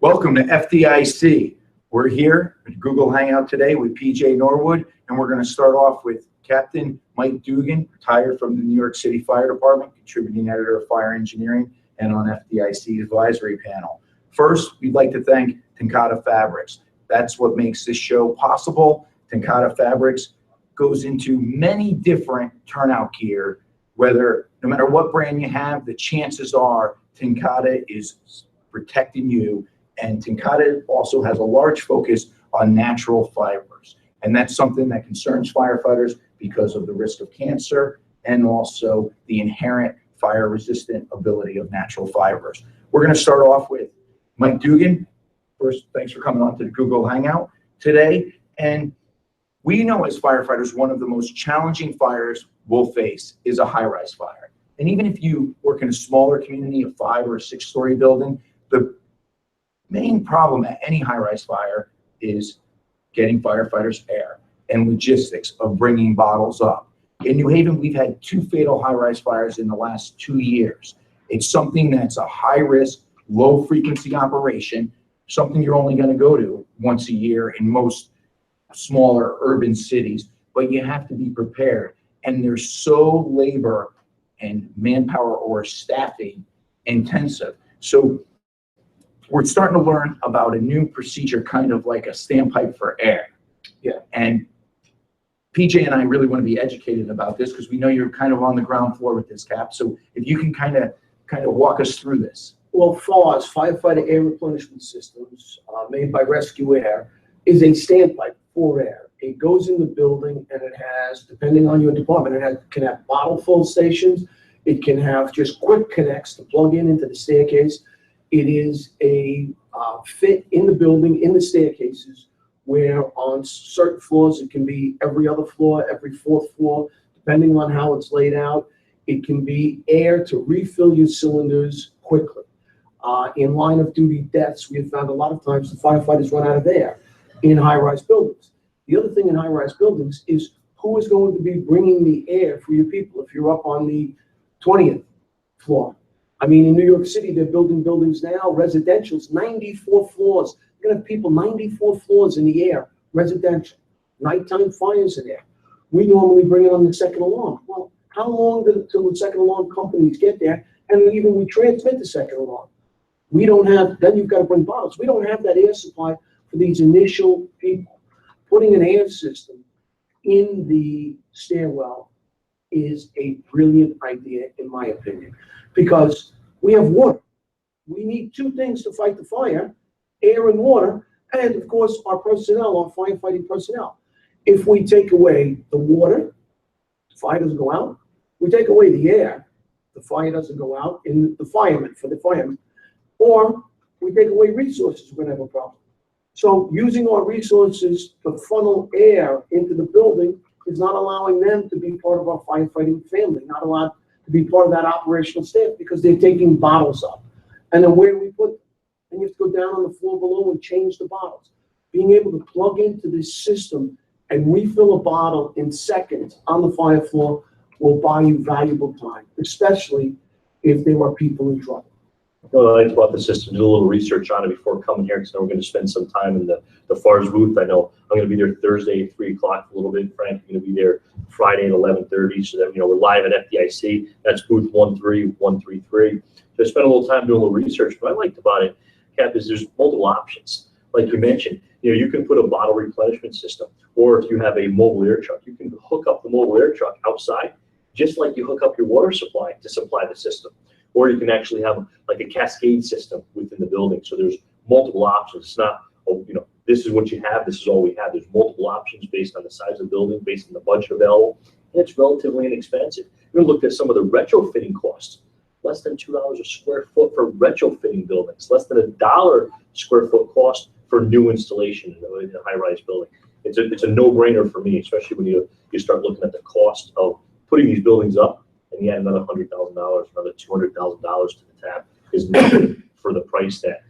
Welcome to FDIC. We're here at Google Hangout today with PJ Norwood, and we're going to start off with Captain Mike Dugan, retired from the New York City Fire Department, contributing editor of Fire Engineering, and on FDIC advisory panel. First, we'd like to thank TenCate Fabrics. That's what makes this show possible. TenCate Fabrics goes into many different turnout gear, no matter what brand you have, the chances are TenCate is protecting you. And TenCate also has a large focus on natural fibers. And that's something that concerns firefighters because of the risk of cancer and also the inherent fire-resistant ability of natural fibers. We're going to start off with Mike Dugan. First, thanks for coming on to the Google Hangout today. And we know as firefighters, one of the most challenging fires we'll face is a high-rise fire. And even if you work in a smaller community, a 5 or 6 story building, the main problem at any high-rise fire is getting firefighters air and logistics of bringing bottles up. In New Haven, we've had 2 fatal high-rise fires in the last 2 years. It's something that's a high-risk, low-frequency operation, something you're only going to go to once a year in most smaller urban cities, but you have to be prepared. And they're so labor and manpower or staffing intensive. So we're starting to learn about a new procedure, kind of like a standpipe for air. Yeah. And PJ and I really want to be educated about this because we know you're kind of on the ground floor with this, Cap. So if you can kind of walk us through this. Well, FARS, Firefighter Air Replenishment Systems, made by Rescue Air, is a standpipe for air. It goes in the building and it has, depending on your department, can have bottle fill stations. It can have just quick connects to plug into the staircase. It is a fit in the building, in the staircases, where on certain floors, it can be every other floor, every 4th floor, depending on how it's laid out. It can be air to refill your cylinders quickly. In line of duty deaths, we have found a lot of times the firefighters run out of air in high-rise buildings. The other thing in high-rise buildings is who is going to be bringing the air for your people if you're up on the 20th floor. I mean, in New York City, they're building buildings now, residential's 94 floors. You're gonna have people 94 floors in the air, residential. Nighttime fires in there. We normally bring it on the second alarm. Well, how long till the second alarm companies get there? And even we transmit the second alarm. We don't have, then you've got to bring bottles. We don't have that air supply for these initial people. Putting an air system in the stairwell is a brilliant idea, in my opinion, because we have water. We need 2 things to fight the fire, air and water, and of course our personnel, our firefighting personnel. If we take away the water, the fire doesn't go out. We take away the air, the fire doesn't go out in the firemen, for the firemen. Or we take away resources, we're gonna have a problem. So using our resources to funnel air into the building is not allowing them to be part of our firefighting family, not allowed to be part of that operational staff because they're taking bottles up. And then where do we put them? And you have to go down on the floor below and change the bottles. Being able to plug into this system and refill a bottle in seconds on the fire floor will buy you valuable time, especially if there are people in trouble. Well, I liked about the system, did a little research on it before coming here, because I know we're going to spend some time in the FARS booth. I know I'm going to be there Thursday at 3 o'clock a little bit. Frank, you're going to be there Friday at 11:30. So that, we're live at FDIC. That's booth 13133. So I spent a little time doing a little research. What I liked about it, Cap, is there's multiple options. Like you mentioned, you can put a bottle replenishment system, or if you have a mobile air truck, you can hook up the mobile air truck outside, just like you hook up your water supply to supply the system. Or you can actually have like a cascade system within the building. So there's multiple options. It's not, this is what you have, this is all we have. There's multiple options based on the size of the building, based on the budget available, and it's relatively inexpensive. We looked at some of the retrofitting costs. Less than $2 a square foot for retrofitting buildings. Less than $1 square foot cost for new installation in a high-rise building. It's a no-brainer for me, especially when you start looking at the cost of putting these buildings up, and you add another $100,000, another $200,000 to the tab is nothing for the price that,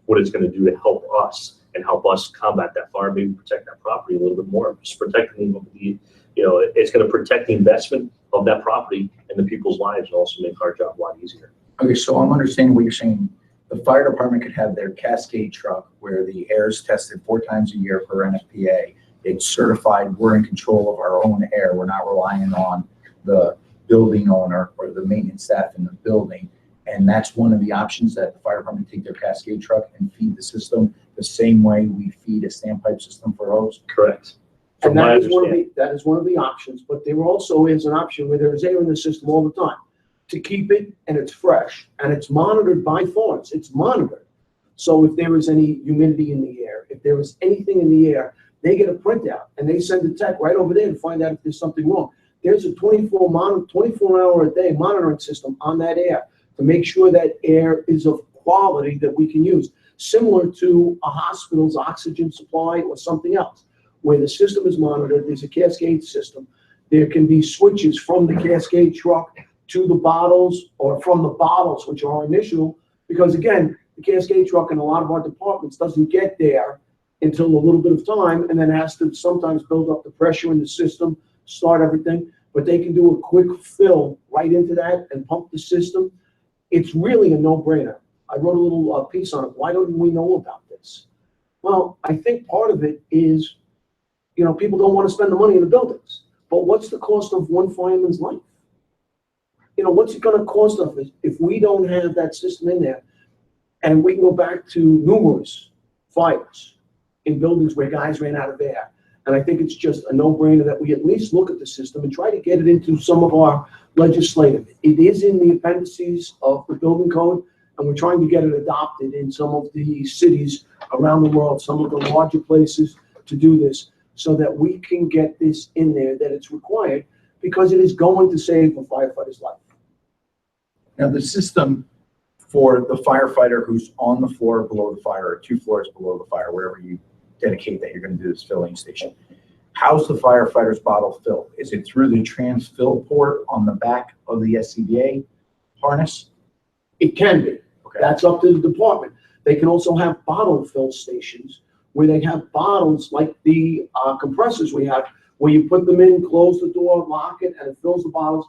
what it's going to do to help us and help us combat that fire, maybe protect that property a little bit more. Just protecting the, it's going to protect the investment of that property and the people's lives and also make our job a lot easier. Okay, so I'm understanding what you're saying. the fire department could have their cascade truck where the air is tested 4 times a year per NFPA. It's certified. We're in control of our own air. We're not relying on the building owner or the maintenance staff in the building. And that's one of the options, that the fire department take their cascade truck and feed the system the same way we feed a standpipe system for hose. Correct. From And my that is understanding. that is one of the options, but there also is an option where there is air in the system all the time to keep it, and it's fresh and it's monitored by Florence. It's monitored. So if there is any humidity in the air, if there is anything in the air, they get a printout and they send a tech right over there to find out if there's something wrong. There's a 24-hour-a-day monitoring system on that air to make sure that air is of quality that we can use, similar to a hospital's oxygen supply or something else, where the system is monitored. There's a cascade system. There can be switches from the cascade truck to the bottles, or from the bottles, which are initial, because again, the cascade truck in a lot of our departments doesn't get there until a little bit of time, and then has to sometimes build up the pressure in the system, start everything, but they can do a quick fill right into that and pump the system. It's really a no-brainer. I wrote a little piece on it. Why don't we know about this? Well, I think part of it is, people don't want to spend the money in the buildings, but what's the cost of one fireman's life? What's it going to cost us if we don't have that system in there? And we can go back to numerous fires in buildings where guys ran out of air. And I think it's just a no-brainer that we at least look at the system and try to get it into some of our legislative. It is in the appendices of the building code, and we're trying to get it adopted in some of the cities around the world, some of the larger places, to do this, so that we can get this in there, that it's required, because it is going to save a firefighter's life. Now, the system for the firefighter who's on the floor below the fire, or 2 floors below the fire, wherever you dedicate that you're going to do this filling station, how's the firefighter's bottle filled? Is it through the transfill port on the back of the SCBA harness? It can be. Okay. That's up to the department. They can also have bottle fill stations where they have bottles like the compressors we have, where you put them in, close the door, lock it, and it fills the bottles.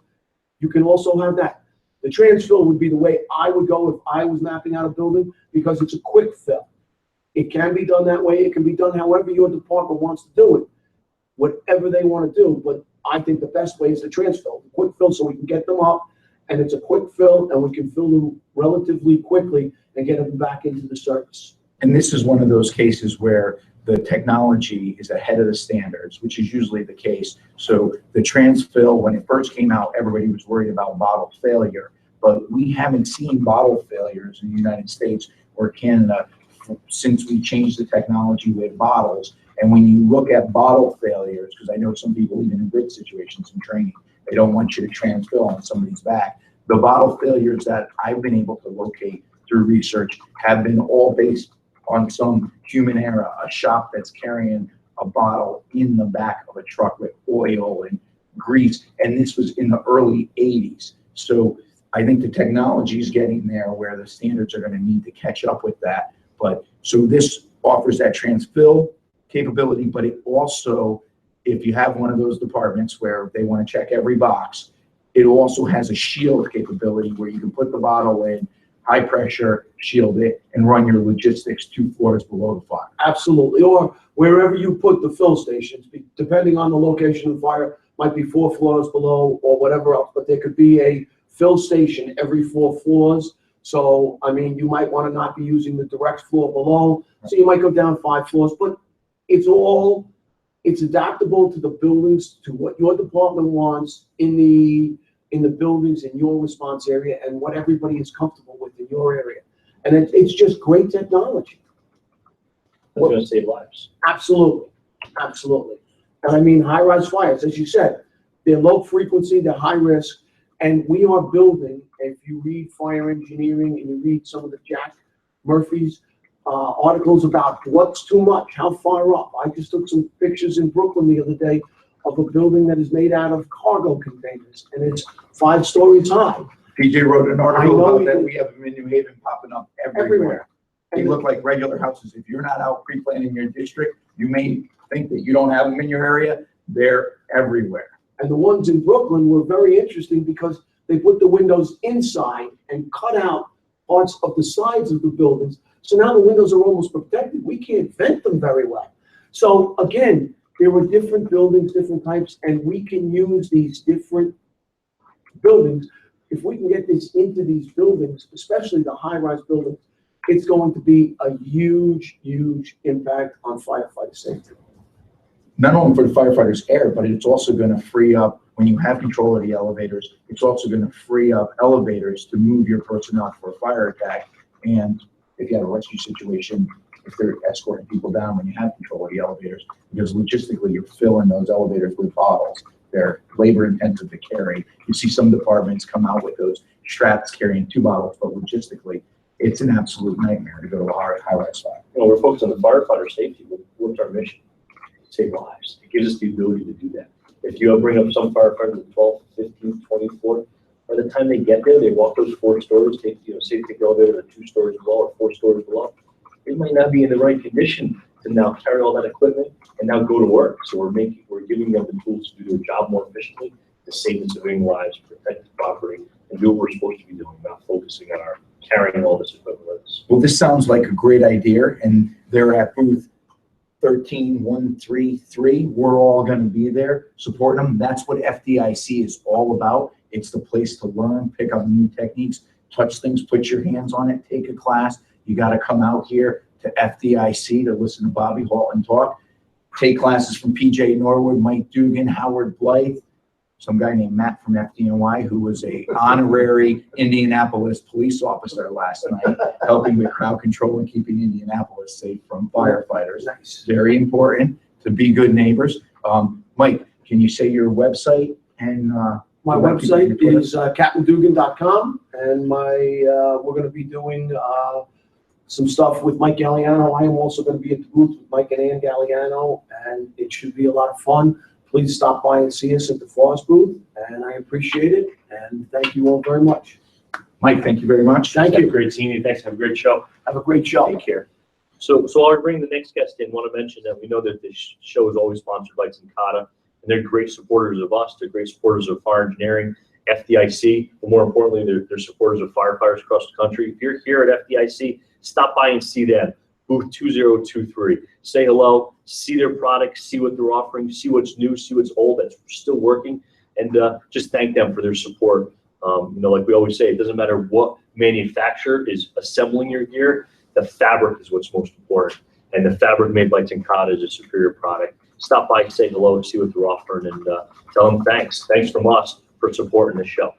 You can also have that. The transfill would be the way I would go if I was mapping out a building, because it's a quick fill. It can be done that way. It can be done however your department wants to do it, whatever they want to do. But I think the best way is the transfill, the quick fill, so we can get them up, and it's a quick fill, and we can fill them relatively quickly and get them back into the service. And this is one of those cases where the technology is ahead of the standards, which is usually the case. So the transfill, when it first came out, everybody was worried about bottle failure, but we haven't seen bottle failures in the United States or Canada since we changed the technology with bottles. And when you look at bottle failures, because I know some people, even in grid situations and training, they don't want you to transfill on somebody's back. The bottle failures that I've been able to locate through research have been all based on some human error, a shop that's carrying a bottle in the back of a truck with oil and grease. And this was in the early 80s. So I think the technology is getting there where the standards are going to need to catch up with that. But so this offers that transfill capability, but it also, if you have one of those departments where they want to check every box, it also has a shield capability where you can put the bottle in, high pressure, shield it, and run your logistics 2 floors below the fire. Absolutely. Or wherever you put the fill stations, depending on the location of the fire, might be 4 floors below or whatever else, but there could be a fill station every 4 floors. So, I mean, you might want to not be using the direct floor below, so you might go down 5 floors, but it's adaptable to the buildings, to what your department wants in the buildings in your response area, and what everybody is comfortable with in your area. And it's just great technology. It's going to save lives. Absolutely. Absolutely. And I mean, high-rise fires, as you said, they're low frequency, they're high risk, and we are building, if you read fire engineering and you read some of the Jack Murphy's articles about what's too much, how far up. I just took some pictures in Brooklyn the other day of a building that is made out of cargo containers, and it's 5 stories high. PJ wrote an I article know about he that. did. We have them in New Haven popping up everywhere. Everywhere. They And look like regular houses. If you're not out pre-planning your district, you may think that you don't have them in your area. They're everywhere. And the ones in Brooklyn were very interesting because they put the windows inside and cut out parts of the sides of the buildings. So now the windows are almost protected. We can't vent them very well. So again, there were different buildings, different types, and we can use these different buildings. If we can get this into these buildings, especially the high-rise buildings, it's going to be a huge, huge impact on firefighter safety. Not only for the firefighters' air, but it's also going to free up, when you have control of the elevators, it's also going to free up elevators to move your personnel for a fire attack. And if you have a rescue situation, if they're escorting people down when you have control of the elevators, because logistically you're filling those elevators with bottles. They're labor intensive to carry. You see some departments come out with those straps carrying 2 bottles, but logistically, it's an absolute nightmare to go to a high-rise fire. You know, we're focused on the firefighter safety. What's our mission? Save lives. It gives us the ability to do that. If you bring up some firefighters at 12, 15, 24, by the time they get there, they walk those 4 stories, say they take the elevator to 2 stories below or 4 stories below. They might not be in the right condition to now carry all that equipment and now go to work. So we're giving them the tools to do their job more efficiently, to save and civilian lives, protect the property, and do what we're supposed to be doing, not focusing on our carrying all this equipment with us. Well, this sounds like a great idea, and they're at booth 13133. We're all going to be there supporting them. That's what FDIC is all about. It's the place to learn, pick up new techniques, touch things, put your hands on it, take a class. You got to come out here to FDIC to listen to Bobby Halton talk. Take classes from PJ Norwood, Mike Dugan, Howard Blythe, some guy named Matt from FDNY, who was a honorary Indianapolis police officer last night, helping with crowd control and keeping Indianapolis safe from firefighters. Nice. Very important to be good neighbors. Mike, can you say your website and My website is captaindugan.com, and we're going to be doing some stuff with Mike Galliano. I am also going to be at the booth with Mike and Ann Galliano, and it should be a lot of fun. Please stop by and see us at the FARS booth, and I appreciate it, and thank you all very much. Mike, thank you very much. Thank you. Great seeing you. Thanks. Have a great show. Have a great show. Take care. So I'll bring the next guest in. Want to mention that we know that this show is always sponsored by Tenkata, and they're great supporters of us. They're great supporters of fire engineering, FDIC, but more importantly, they're supporters of firefighters across the country. If you're here at FDIC, stop by and see them. Booth 2023. Say hello, see their products, see what they're offering, see what's new, see what's old that's still working, and just thank them for their support. Like we always say, it doesn't matter what manufacturer is assembling your gear, the fabric is what's most important. And the fabric made by Tenkata is a superior product. Stop by, say hello, see what they're offering, and tell them thanks. Thanks from us for supporting the show.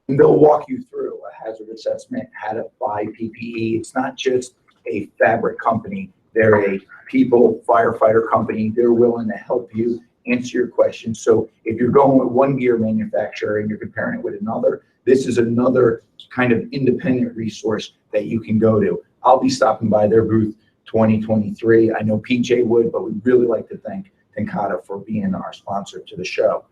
And they'll walk you through a hazard assessment, how to buy PPE. It's not just a fabric company. They're a people firefighter company. They're willing to help you answer your questions. So if you're going with one gear manufacturer and you're comparing it with another, this is another kind of independent resource that you can go to. I'll be stopping by their booth 2023. I know PJ would, but we'd really like to thank Tenkata for being our sponsor to the show.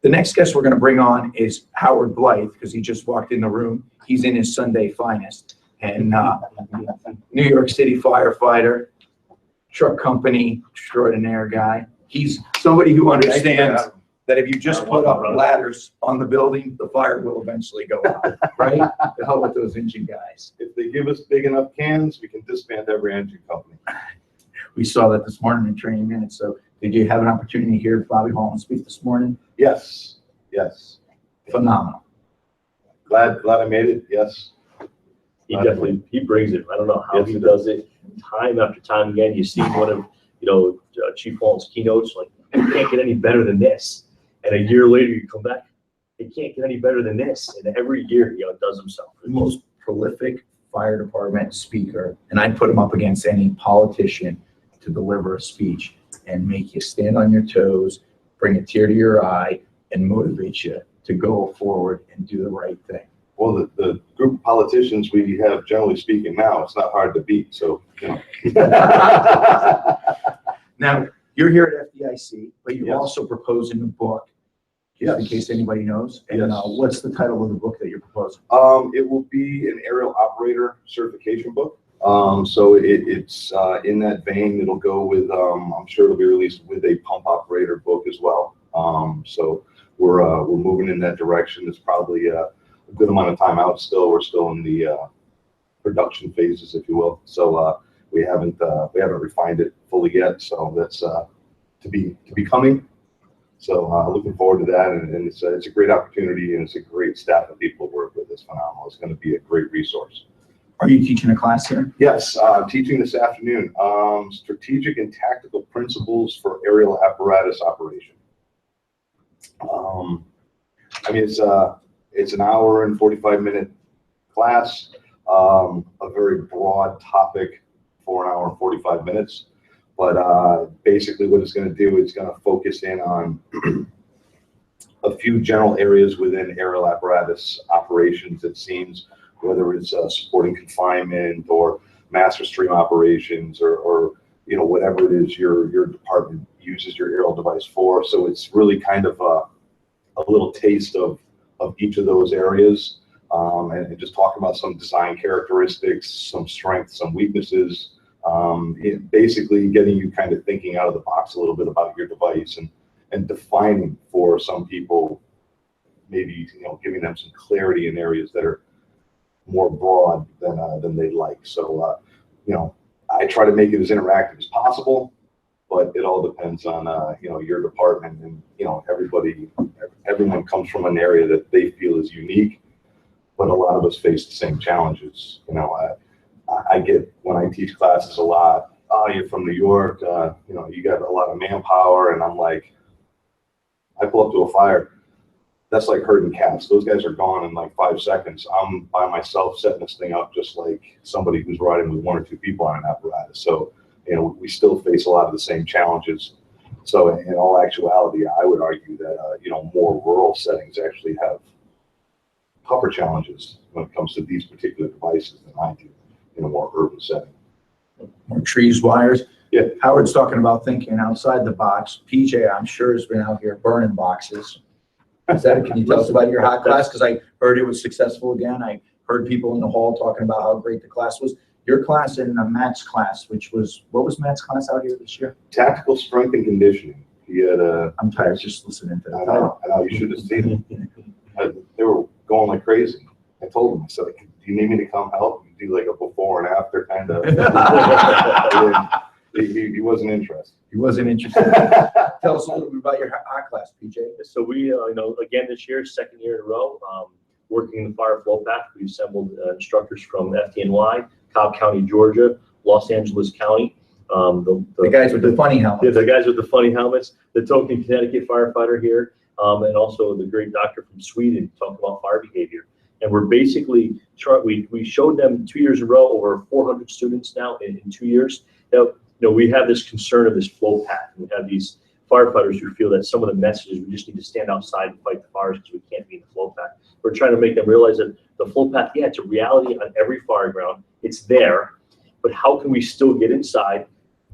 The next guest we're going to bring on is Howard Blythe, because he just walked in the room. He's in his Sunday finest. And New York City firefighter, truck company extraordinaire guy. He's somebody who understands that if you just put up ladders on the building, the fire will eventually go out, right? The hell with those engine guys. If they give us big enough cans, we can disband every engine company. We saw that this morning in training minutes. So did you have an opportunity to hear Bobby Halton speak this morning? Yes, yes. Phenomenal. Glad I made it, yes. He brings it. I don't know how Yes, he he does it time after time again. You see one of, Chief Halton's keynotes, like, it can't get any better than this. And a year later, you come back, it can't get any better than this. And every year, he outdoes himself. The most prolific fire department speaker, and I'd put him up against any politician to deliver a speech and make you stand on your toes, bring a tear to your eye, and motivate you to go forward and do the right thing. Well, the group of politicians we have, generally speaking now, it's not hard to beat, so, Now, you're here at FDIC, but you're Yes. also proposing a book, just in Yes. case anybody knows. And Yes. what's the title of the book that you're proposing? It will be an aerial operator certification book. So it's in that vein. It'll go with, I'm sure it'll be released with a pump operator book as well. So we're moving in that direction. It's probably a good amount of time out still. We're still in the production phases, if you will. So we haven't refined it fully yet. So that's to be coming. So looking forward to that, and it's a great opportunity, and it's a great staff of people to work with. It's phenomenal. It's going to be a great resource. Are you teaching a class here? Yes, I'm teaching this afternoon, strategic and tactical principles for aerial apparatus operation. I mean, it's an hour and 45-minute class, a very broad topic for an hour and 45 minutes. But basically what it's going to do is going to focus in on a few general areas within aerial apparatus operations, it seems, whether it's supporting confinement or master stream operations or you know, whatever it is your department uses your aerial device for. So it's really kind of a little taste of each of those areas, and just talking about some design characteristics, some strengths, some weaknesses, basically getting you kind of thinking out of the box a little bit about your device and defining for some people, maybe, you know, giving them some clarity in areas that are more broad than they'd like. So, you know, I try to make it as interactive as possible, but it all depends on, you know, your department, and, you know, everyone comes from an area that they feel is unique, but a lot of us face the same challenges. You know, I get, when I teach classes a lot, oh, you're from New York, you know, you got a lot of manpower, and I'm like, I pull up to a fire, that's like herding cats. Those guys are gone in like 5 seconds. I'm by myself setting this thing up just like somebody who's riding with 1 or 2 people on an apparatus. So, you know, we still face a lot of the same challenges. So in all actuality, I would argue that, you know, more rural settings actually have tougher challenges when it comes to these particular devices than I do in a more urban setting. More trees, wires? Yeah. Howard's talking about thinking outside the box. PJ, I'm sure, has been out here burning boxes. Can you tell us about your hot class? Because I heard it was successful again. I heard people in the hall talking about how great the class was. Your class and Matt's class, which was, what was Matt's class out here this year? Tactical strength and conditioning. He had I'm tired just listening to I that. know, you should have seen it. They were going like crazy. I told them, I said, do you need me to come help? Do like a before and after kind of. He wasn't interested. He wasn't interested. Tell us a little bit about your hot class, PJ. So we, you know, again this year, second year in a row, working in the fire flow path, we assembled instructors from FDNY, Cobb County, Georgia, Los Angeles County. The guys with the funny helmets. Yeah, the guys with the funny helmets, the token Connecticut firefighter here, and also the great doctor from Sweden talking about fire behavior. And we're basically we showed them 2 years in a row, over 400 students now in 2 years. Now, you know, we have this concern of this flow path, and we have these firefighters who feel that some of the messages, we just need to stand outside and fight the fires because we can't be in the flow path. We're trying to make them realize that the flow path, yeah, it's a reality on every fire ground. It's there, but how can we still get inside,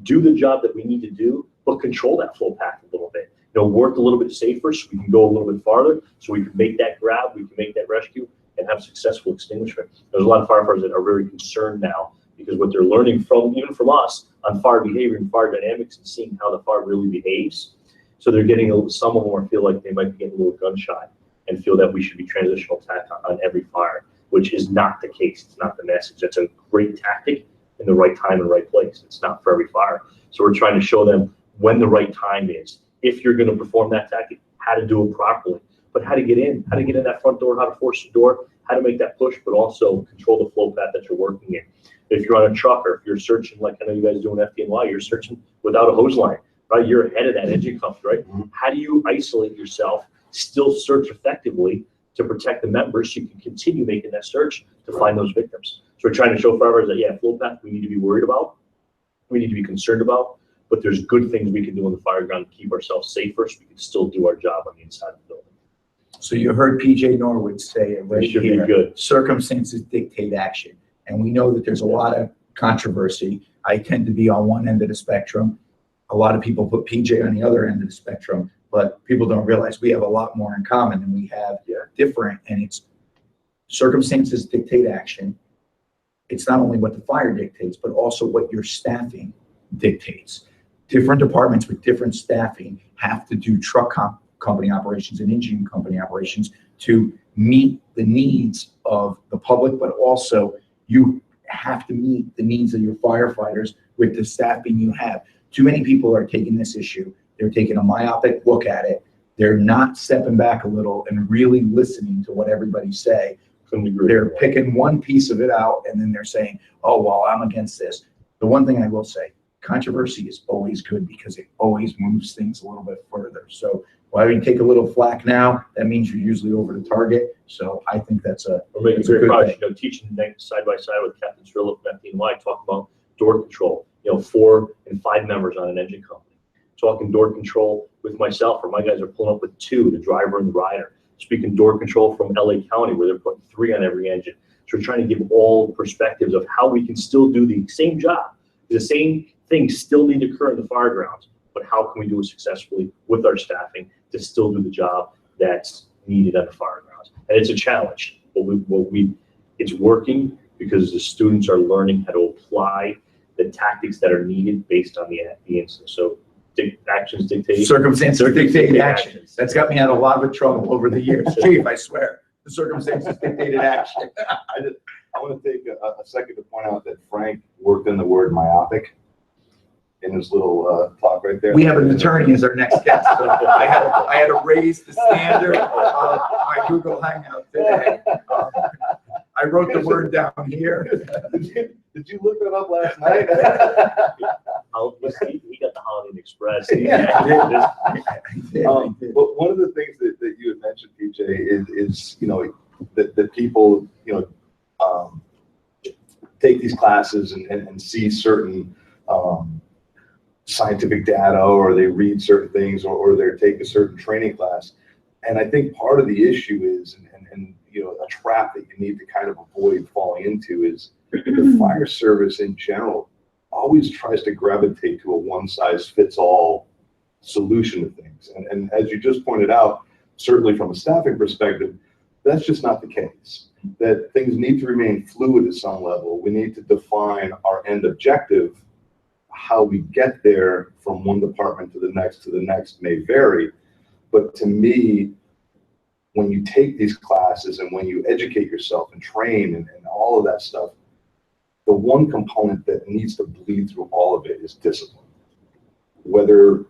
do the job that we need to do, but control that flow path a little bit? You know, work a little bit safer so we can go a little bit farther, so we can make that grab, we can make that rescue, and have successful extinguishment. There's a lot of firefighters that are very concerned now because what they're learning from, even from us, on fire behavior and fire dynamics and seeing how the fire really behaves. So they're getting some of them feel like they might be getting a little gun shy and feel that we should be transitional attack on every fire, which is not the case. It's not the message. It's a great tactic in the right time and right place. It's not for every fire. So we're trying to show them when the right time is. If you're going to perform that tactic, how to do it properly, but how to get in that front door, how to force the door, how to make that push, but also control the flow path that you're working in. If you're on a truck or if you're searching, like I know you guys do in FDNY, you're searching without a hose line, right? You're ahead of that engine company, right? Mm-hmm. How do you isolate yourself, still search effectively to protect the members so you can continue making that search to find those victims? So we're trying to show firefighters that, yeah, flow path we need to be worried about, we need to be concerned about, but there's good things we can do on the fire ground to keep ourselves safer so we can still do our job on the inside of the building. So you heard PJ Norwood say it right It should here. be good. Circumstances dictate action. And we know that there's a lot of controversy. I tend to be on one end of the spectrum. A lot of people put PJ on the other end of the spectrum, but people don't realize we have a lot more in common than we have different. And it's circumstances dictate action. It's not only what the fire dictates, but also what your staffing dictates. Different departments with different staffing have to do truck company operations and engine company operations to meet the needs of the public, but also you have to meet the needs of your firefighters with the staffing you have. Too many people are taking this issue. They're taking a myopic look at it. They're not stepping back a little and really listening to what everybody say. Couldn't agree. They're picking one piece of it out and then they're saying, oh, well, I'm against this. The one thing I will say, controversy is always good because it always moves things a little bit further. So while you take a little flack now, that means you're usually over the target. So I think that's a, We're making it's a great good progress. thing. Teaching side by side with Captain Cirillo from FDNY, talking about door control. 4 and 5 members on an engine company. Talking door control with myself, or my guys are pulling up with 2, the driver and the rider. Speaking door control from LA County, where they're putting 3 on every engine. So we're trying to give all perspectives of how we can still do the same job. The same things still need to occur in the fire grounds, but how can we do it successfully with our staffing to still do the job that's needed on the fire grounds? And it's a challenge, but it's working because the students are learning how to apply the tactics that are needed based on the incident. So actions dictate. Circumstances dictate action. actions. That's got me out of a lot of trouble over the years. Chief, I swear, the circumstances dictated action. I want to take a second to point out that Frank worked in the word myopic in his little talk right there. We have an attorney as our next guest. So I had to raise the standard of my Google Hangout today. I wrote the word down here. Did you look that up last night? He got the Holiday Inn Express. But one of the things that you had mentioned, PJ, is that people take these classes and see certain scientific data, or they read certain things, or they take a certain training class. And I think part of the issue is, and a trap that you need to kind of avoid falling into is the fire service in general always tries to gravitate to a one-size-fits-all solution to things. And as you just pointed out, certainly from a staffing perspective, that's just not the case. That things need to remain fluid at some level. We need to define our end objective. How we get there from one department to the next may vary. But to me, when you take these classes and when you educate yourself and train and all of that stuff, the one component that needs to bleed through all of it is discipline. Whether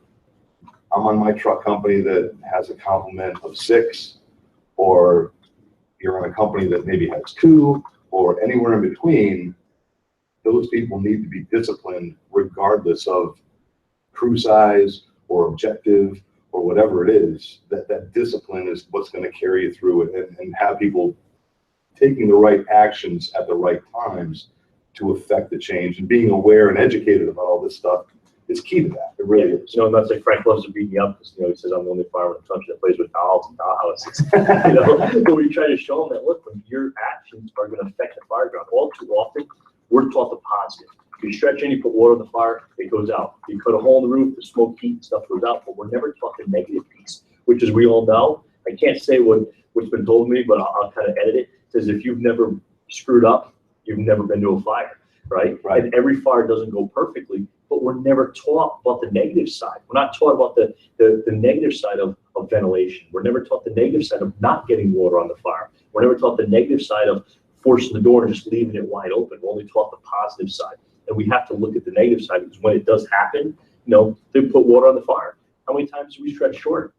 I'm on my truck company that has a complement of 6, or you're on a company that maybe has 2, or anywhere in between, those people need to be disciplined regardless of crew size or objective or whatever it is. That discipline is what's going to carry you through it, and have people taking the right actions at the right times to affect the change. And being aware and educated about all this stuff is key to that. It really is. And that's like Frank loves to beat me up because he says I'm the only fireman in the country that plays with dolls and dollhouses. But we try to show them that, look, when your actions are going to affect the fire ground, all too often we're taught the positive. You stretch in, you put water on the fire, it goes out. You cut a hole in the roof, the smoke, heat, and stuff goes out. But we're never taught the negative piece, which is we all know. I can't say what's been told me, but I'll kind of edit it. It says if you've never screwed up, you've never been to a fire, right? And every fire doesn't go perfectly, but we're never taught about the negative side. We're not taught about the negative side of ventilation. We're never taught the negative side of not getting water on the fire. We're never taught the negative side of forcing the door and just leaving it wide open. We're only taught the positive side. And we have to look at the negative side, because when it does happen, they put water on the fire. How many times do we stretch short,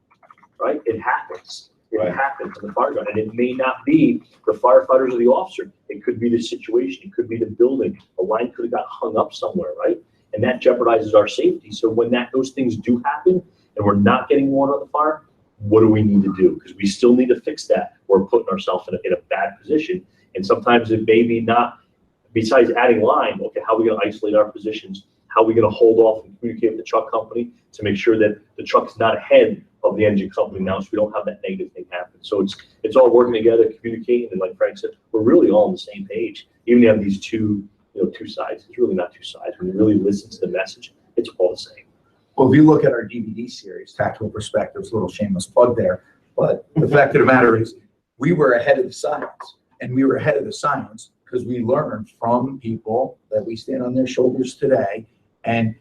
right? It happens. It happens in the fire ground. And it may not be the firefighters or the officer. It could be the situation. It could be the building. A line could have got hung up somewhere, right? And that jeopardizes our safety. So when those things do happen and we're not getting water on the fire, what do we need to do? Because we still need to fix that. We're putting ourselves in a bad position. And sometimes it may be not, besides adding line, okay, how are we going to isolate our positions? How are we going to hold off and communicate with the truck company to make sure that the truck's not ahead of the engine company now, so we don't have that negative thing happen? So it's all working together, communicating, and like Frank said, we're really all on the same page. Even if you have these two sides, it's really not two sides. When you really listen to the message, it's all the same. Well, if you look at our DVD series, Tactical Perspectives, a little shameless plug there, but the fact of the matter is we were ahead of the science, and we were ahead of the science because we learned from people that we stand on their shoulders today. And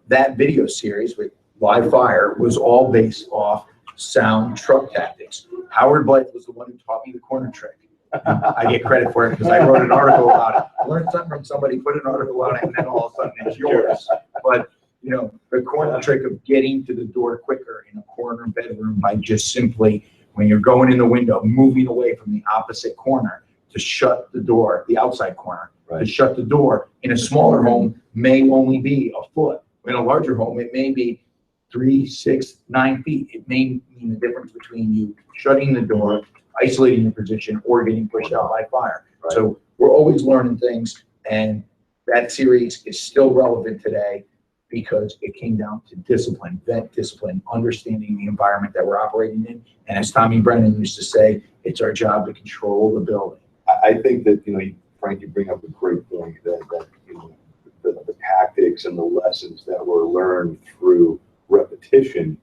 that video series with Live Fire was all based off sound truck tactics. Howard Blythe was the one who taught me the corner trick. I get credit for it because I wrote an article about it. I learned something from somebody, put an article on it, and then all of a sudden it's yours. But, you know, the corner trick of getting to the door quicker in a corner bedroom by just simply, when you're going in the window, moving away from the opposite corner to shut the door, the outside corner, to shut the door. In a smaller home may only be a foot. In a larger home, it may be 3, 6, 9 feet. It may mean the difference between you shutting the door, isolating your position, or getting pushed out by fire. Right. So we're always learning things, and that series is still relevant today because it came down to discipline, vet discipline, understanding the environment that we're operating in. And as Tommy Brennan used to say, it's our job to control the building. I think that, you know, Frank, you bring up a great point that you know, the tactics and the lessons that were learned through repetition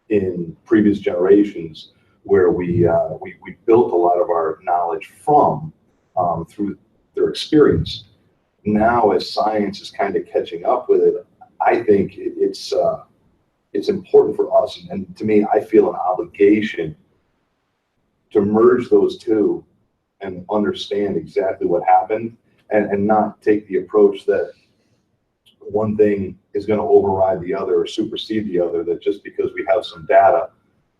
in previous generations, where we built a lot of our knowledge from through their experience. Now, as science is kind of catching up with it, I think it's important for us, and to me, I feel an obligation to merge those two and understand exactly what happened, and not take the approach that one thing is going to override the other or supersede the other, that just because we have some data,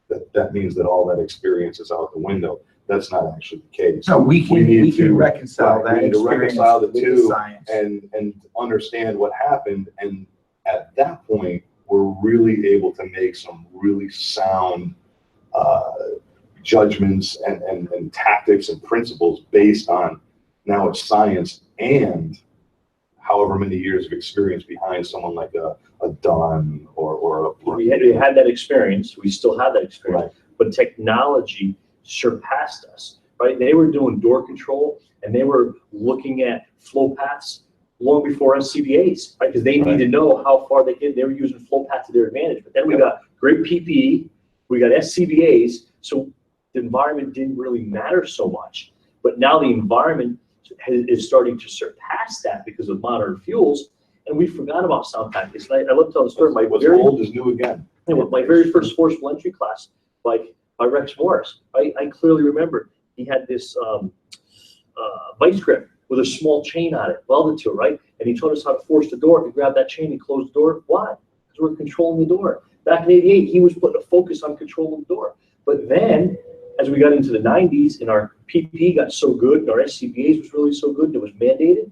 that means that all that experience is out the window. That's not actually the case. So we can reconcile that we need to experience reconcile the with two science. and understand what happened. And at that point, we're really able to make some really sound judgments and tactics and principles based on, now it's science and however many years of experience behind someone like a Dunn or a We had that experience. We still have that experience, Right. but technology surpassed us, right? They were doing door control and they were looking at flow paths long before SCBAs, right? Because they need to know how far they get. They were using flow path to their advantage. But then we got great PPE, we got SCBAs, so the environment didn't really matter so much. But now the environment is starting to surpass that because of modern fuels, and we forgot about sound tactics. And I love telling the story. What's old is new again. My very first forcible entry class, by Rex Morris, I clearly remember he had this vice grip with a small chain on it, welded to it, right? And he taught us how to force the door. If you grab that chain and close the door, why? Because we're controlling the door. Back in '88, he was putting a focus on controlling the door. But then, as we got into the 90s and our PPE got so good and our SCBAs was really so good and it was mandated,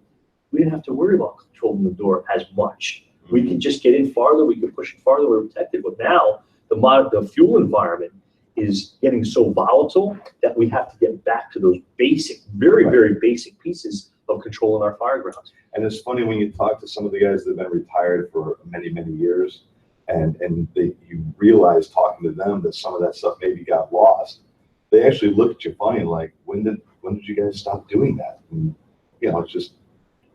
we didn't have to worry about controlling the door as much. We could just get in farther, we could push it farther, we're protected. But now the fuel environment is getting so volatile that we have to get back to those basic, very, very basic pieces of controlling our fire grounds. And it's funny when you talk to some of the guys that have been retired for many, many years, and you realize talking to them that some of that stuff maybe got lost. They actually look at you funny, like, when did you guys stop doing that? And, you know, it's just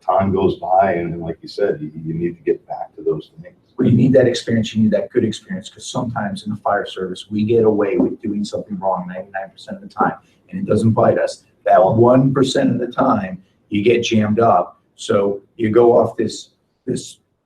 time goes by, and like you said, you need to get back to those things. Well, you need that experience, you need that good experience, because sometimes in the fire service, we get away with doing something wrong 99% of the time, and it doesn't bite us. That 1% of the time, you get jammed up. So you go off this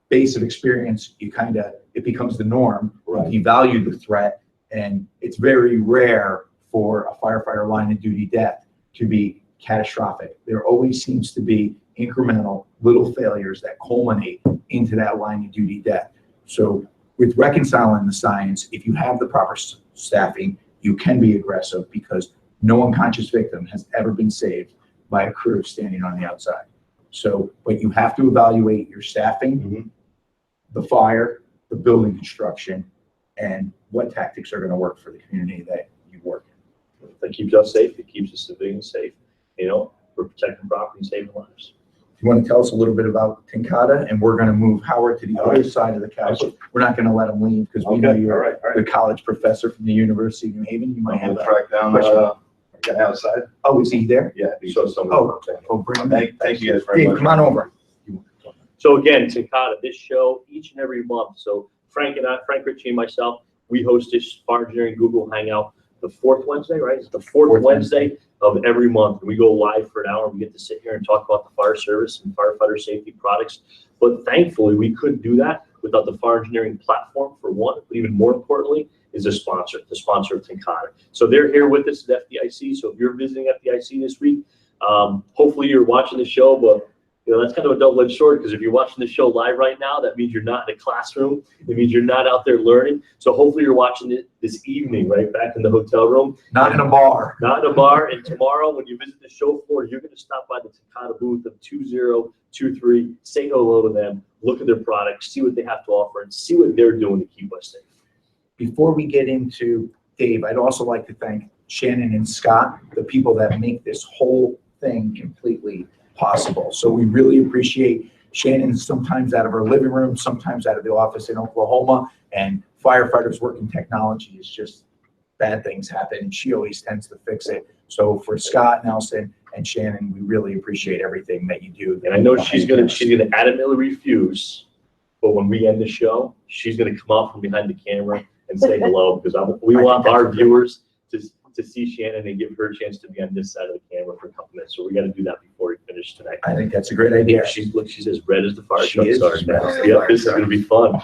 base of experience, it becomes the norm. Right. You value the threat, and it's very rare for a firefighter line of duty death to be catastrophic. There always seems to be incremental little failures that culminate into that line of duty death. So with reconciling the science, if you have the proper staffing, you can be aggressive, because no unconscious victim has ever been saved by a crew standing on the outside. So, but you have to evaluate your staffing, the fire, the building construction, and what tactics are going to work for the community that you work in. That keeps us safe, it keeps the civilians safe. You know, we're protecting property and saving lives. You want to tell us a little bit about TNCADA, and we're going to move Howard to the other side of the couch. We're not going to let him leave, because we know you're the college professor from the University of New Haven. You might have a track down question. outside. Oh, is he there? Yeah. Bring him in. Thank you guys very Dave, much. come on over. So again, TNCADA, this show each and every month. So Frank Ritchie and myself, we host this Fire Engineering Google Hangout the fourth Wednesday, right? It's the fourth Wednesday of every month. We go live for an hour. We get to sit here and talk about the fire service and firefighter safety products. But thankfully, we couldn't do that without the fire engineering platform, for one. But even more importantly, is the sponsor of Tincana. So they're here with us at FDIC. So if you're visiting FDIC this week, hopefully you're watching the show, but that's kind of a double-edged sword, because if you're watching the show live right now, that means you're not in a classroom. It means you're not out there learning. So hopefully you're watching it this evening, right back in the hotel room. Not in a bar. Not in a bar. And tomorrow, when you visit the show floor, you're going to stop by the Tincana booth of 2023, say hello to them, look at their products, see what they have to offer, and see what they're doing to keep us safe. Before we get into Dave, I'd also like to thank Shannon and Scott, the people that make this whole thing completely possible. So we really appreciate Shannon, sometimes out of her living room, sometimes out of the office in Oklahoma, and firefighters working technology is just bad things happen. She always tends to fix it. So for Scott Nelson and Shannon, we really appreciate everything that you do. And I know she's gonna adamantly refuse, but when we end the show, she's gonna come out from behind the camera and say hello, because we want our viewers to see Shannon and give her a chance to be on this side of the camera for a couple minutes. So we got to do that before we finish tonight. I think that's a great idea. She's as red as the fire She truck is starts as red now. as the Yep, fire this is truck. gonna be fun.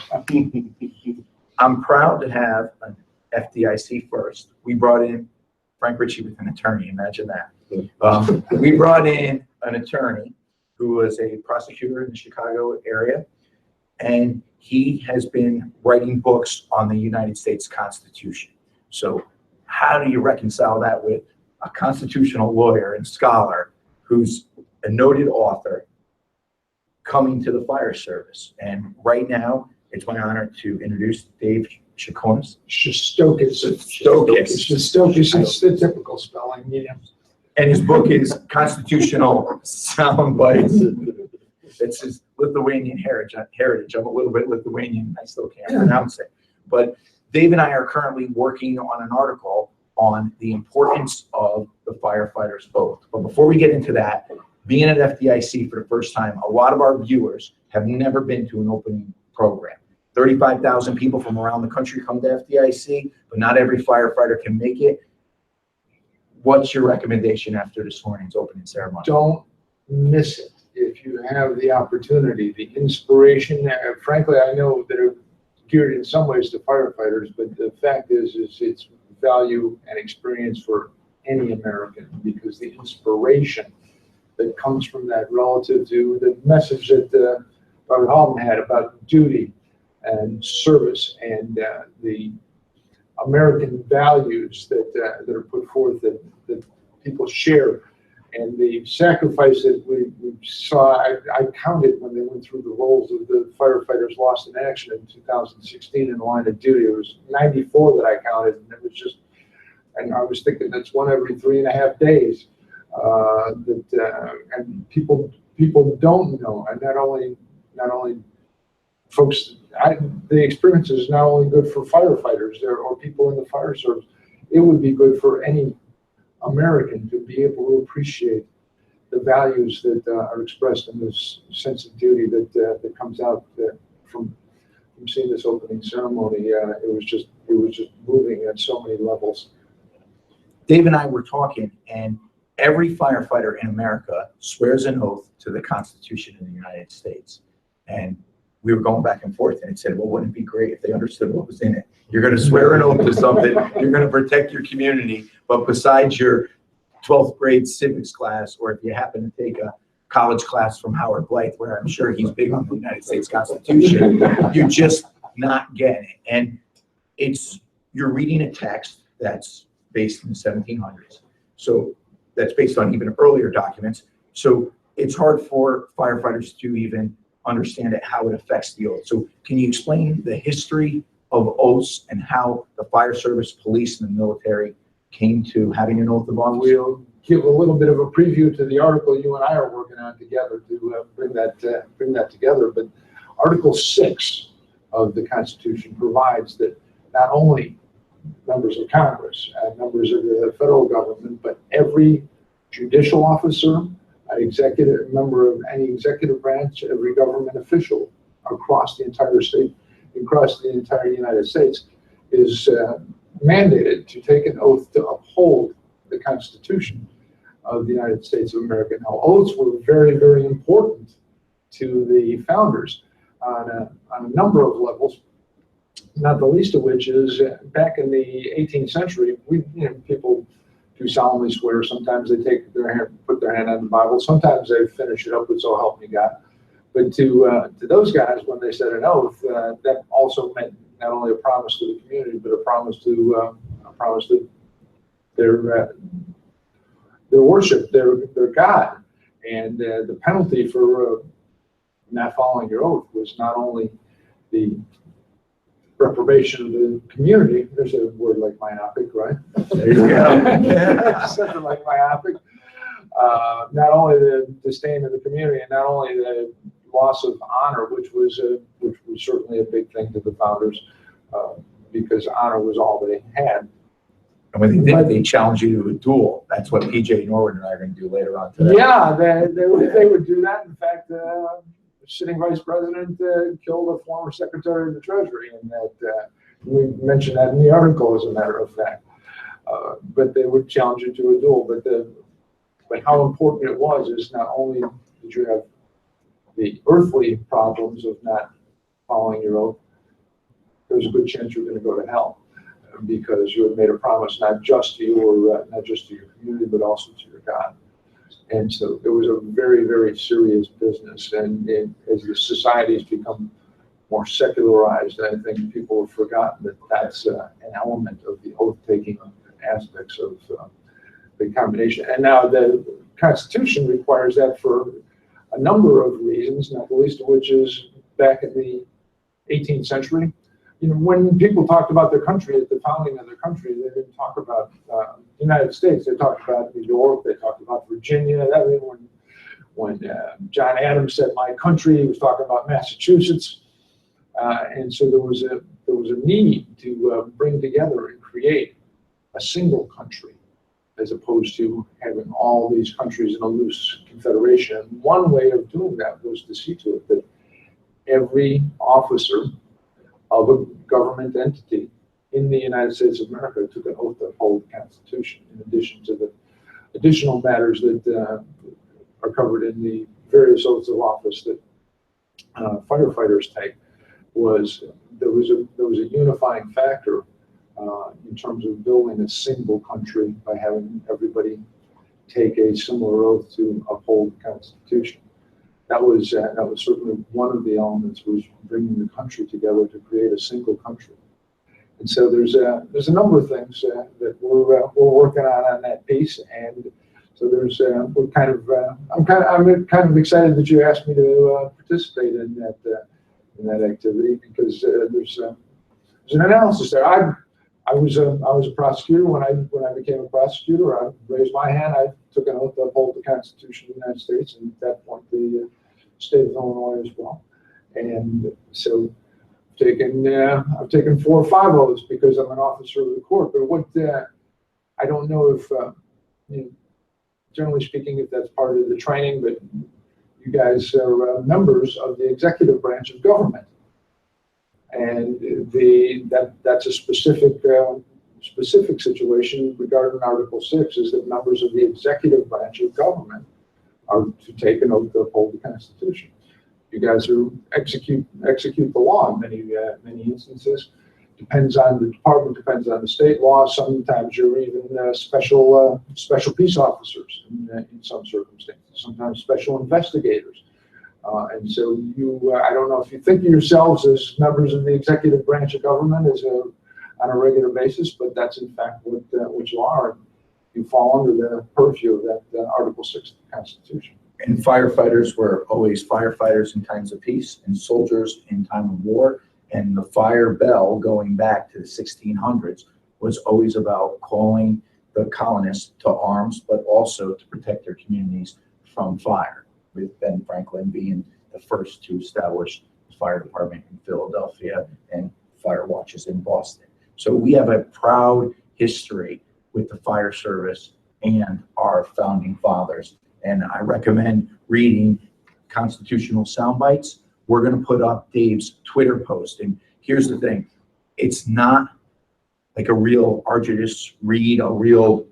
I'm proud to have an FDIC first. We brought in Frank Ritchie with an attorney. Imagine that. We brought in an attorney who was a prosecutor in the Chicago area, and he has been writing books on the United States Constitution. So how do you reconcile that with a constitutional lawyer and scholar who's a noted author coming to the fire service? And right now, it's my honor to introduce Dave Chaconis. Shostokis. Shostokis. Shostokis is the typical spelling, yeah. And his book is Constitutional Sound Bites. It's his Lithuanian heritage. I'm a little bit Lithuanian. I still can't pronounce it. But Dave and I are currently working on an article on the importance of the firefighters' oath. But before we get into that, being at FDIC for the first time, a lot of our viewers have never been to an opening program. 35,000 people from around the country come to FDIC, but not every firefighter can make it. What's your recommendation after this morning's opening ceremony? Don't miss it if you have the opportunity. The inspiration, frankly, I know that are geared in some ways to firefighters, but the fact is it's value and experience for any American, because the inspiration that comes from that relative to the message that Robert Halton had about duty and service and the American values that are put forth that people share, and the sacrifice that we saw. I counted when they went through the roles of the firefighters lost in action in 2016 in the line of duty. It was 94 that I counted, and it was just, and I was thinking that's one every 3.5 days. And people don't know, and not only folks. The experience is not only good for firefighters or people in the fire service. It would be good for any American to be able to appreciate the values that are expressed in this sense of duty that comes out from seeing this opening ceremony. It was just moving at so many levels. Dave and I were talking, and every firefighter in America swears an oath to the Constitution of the United States. And we were going back and forth, and it said, well, wouldn't it be great if they understood what was in it? You're going to swear an oath to something. You're going to protect your community. But besides your 12th grade civics class, or if you happen to take a college class from Howard Blythe, where I'm sure he's big on the United States Constitution, you're just not getting it. And you're reading a text that's based in the 1700s. So that's based on even earlier documents. So it's hard for firefighters to even understand it, how it affects the oath. So can you explain the history of oaths and how the fire service, police, and the military came to having an oath of office? We'll give a little bit of a preview to the article you and I are working on together to bring that together. But Article 6 of the Constitution provides that not only members of Congress and members of the federal government, but every judicial officer, executive member of any executive branch, every government official across the entire state, across the entire United States, is mandated to take an oath to uphold the Constitution of the United States of America. Now, oaths were very, very important to the founders on a number of levels. not the least of which is back in the 18th century, people do solemnly swear. Sometimes they put their hand on the Bible. Sometimes they finish it up with "So help me God." But to those guys, when they said an oath, that also meant not only a promise to the community, but a promise to their worship, their God. And the penalty for not following your oath was not only the reprobation of the community. There's a word like myopic, right? There you go. Something like myopic. Not only the disdain of the community, and not only the loss of honor, which was certainly a big thing to the founders, because honor was all they had. And when they did, they challenged you to a duel. That's what PJ Norwood and I are going to do later on today. Yeah, they would do that. In fact, sitting vice president killed a former secretary of the Treasury, and that we mentioned that in the article, as a matter of fact. But they would challenge you to a duel. But how important it was is not only did you have the earthly problems of not following your oath, there's a good chance you're going to go to hell, because you had made a promise not just to you or not just to your community, but also to your God. And so it was a very, very serious business. And as the societies become more secularized, I think people have forgotten that that's an element of the oath-taking aspects of the combination. And now the Constitution requires that for a number of reasons, not the least of which is back in the 18th century. When people talked about their country at the founding of their country, they didn't talk about the United States. They talked about New York. They talked about Virginia. When John Adams said "my country," he was talking about Massachusetts. And so there was a need to bring together and create a single country, as opposed to having all these countries in a loose confederation. And one way of doing that was to see to it that every officer of a government entity in the United States of America took an oath to uphold the Constitution, in addition to the additional matters that are covered in the various oaths of office that firefighters take. There was a unifying factor in terms of building a single country by having everybody take a similar oath to uphold the Constitution. That was certainly one of the elements, was bringing the country together to create a single country. And so there's a number of things that we're working on that piece. And so I'm kind of excited that you asked me to participate in that activity, because there's an analysis there. I was a prosecutor. When I became a prosecutor, I raised my hand. I took an oath to uphold the Constitution of the United States, and at that point the state of Illinois as well. And so I've taken 4 or 5 oaths because I'm an officer of the court. But I don't know if, generally speaking, if that's part of the training, but you guys are members of the executive branch of government. And that's a specific situation regarding Article 6, is that members of the executive branch of government are to take an oath to uphold the Constitution. You guys execute the law in many instances. Depends on the department, depends on the state law. Sometimes you're even special peace officers in some circumstances. Sometimes special investigators. And so I don't know if you think of yourselves as members of the executive branch of government on a regular basis, but that's in fact what you are. You fall under the purview of that Article 6 of the Constitution. And firefighters were always firefighters in times of peace and soldiers in time of war. And the fire bell, going back to the 1600s, was always about calling the colonists to arms, but also to protect their communities from fire, with Ben Franklin being the first to establish the fire department in Philadelphia and fire watches in Boston. So we have a proud history with the fire service and our founding fathers. And I recommend reading Constitutional Soundbites. We're going to put up Dave's Twitter post. And here's the thing. It's not like a real arduous read, a real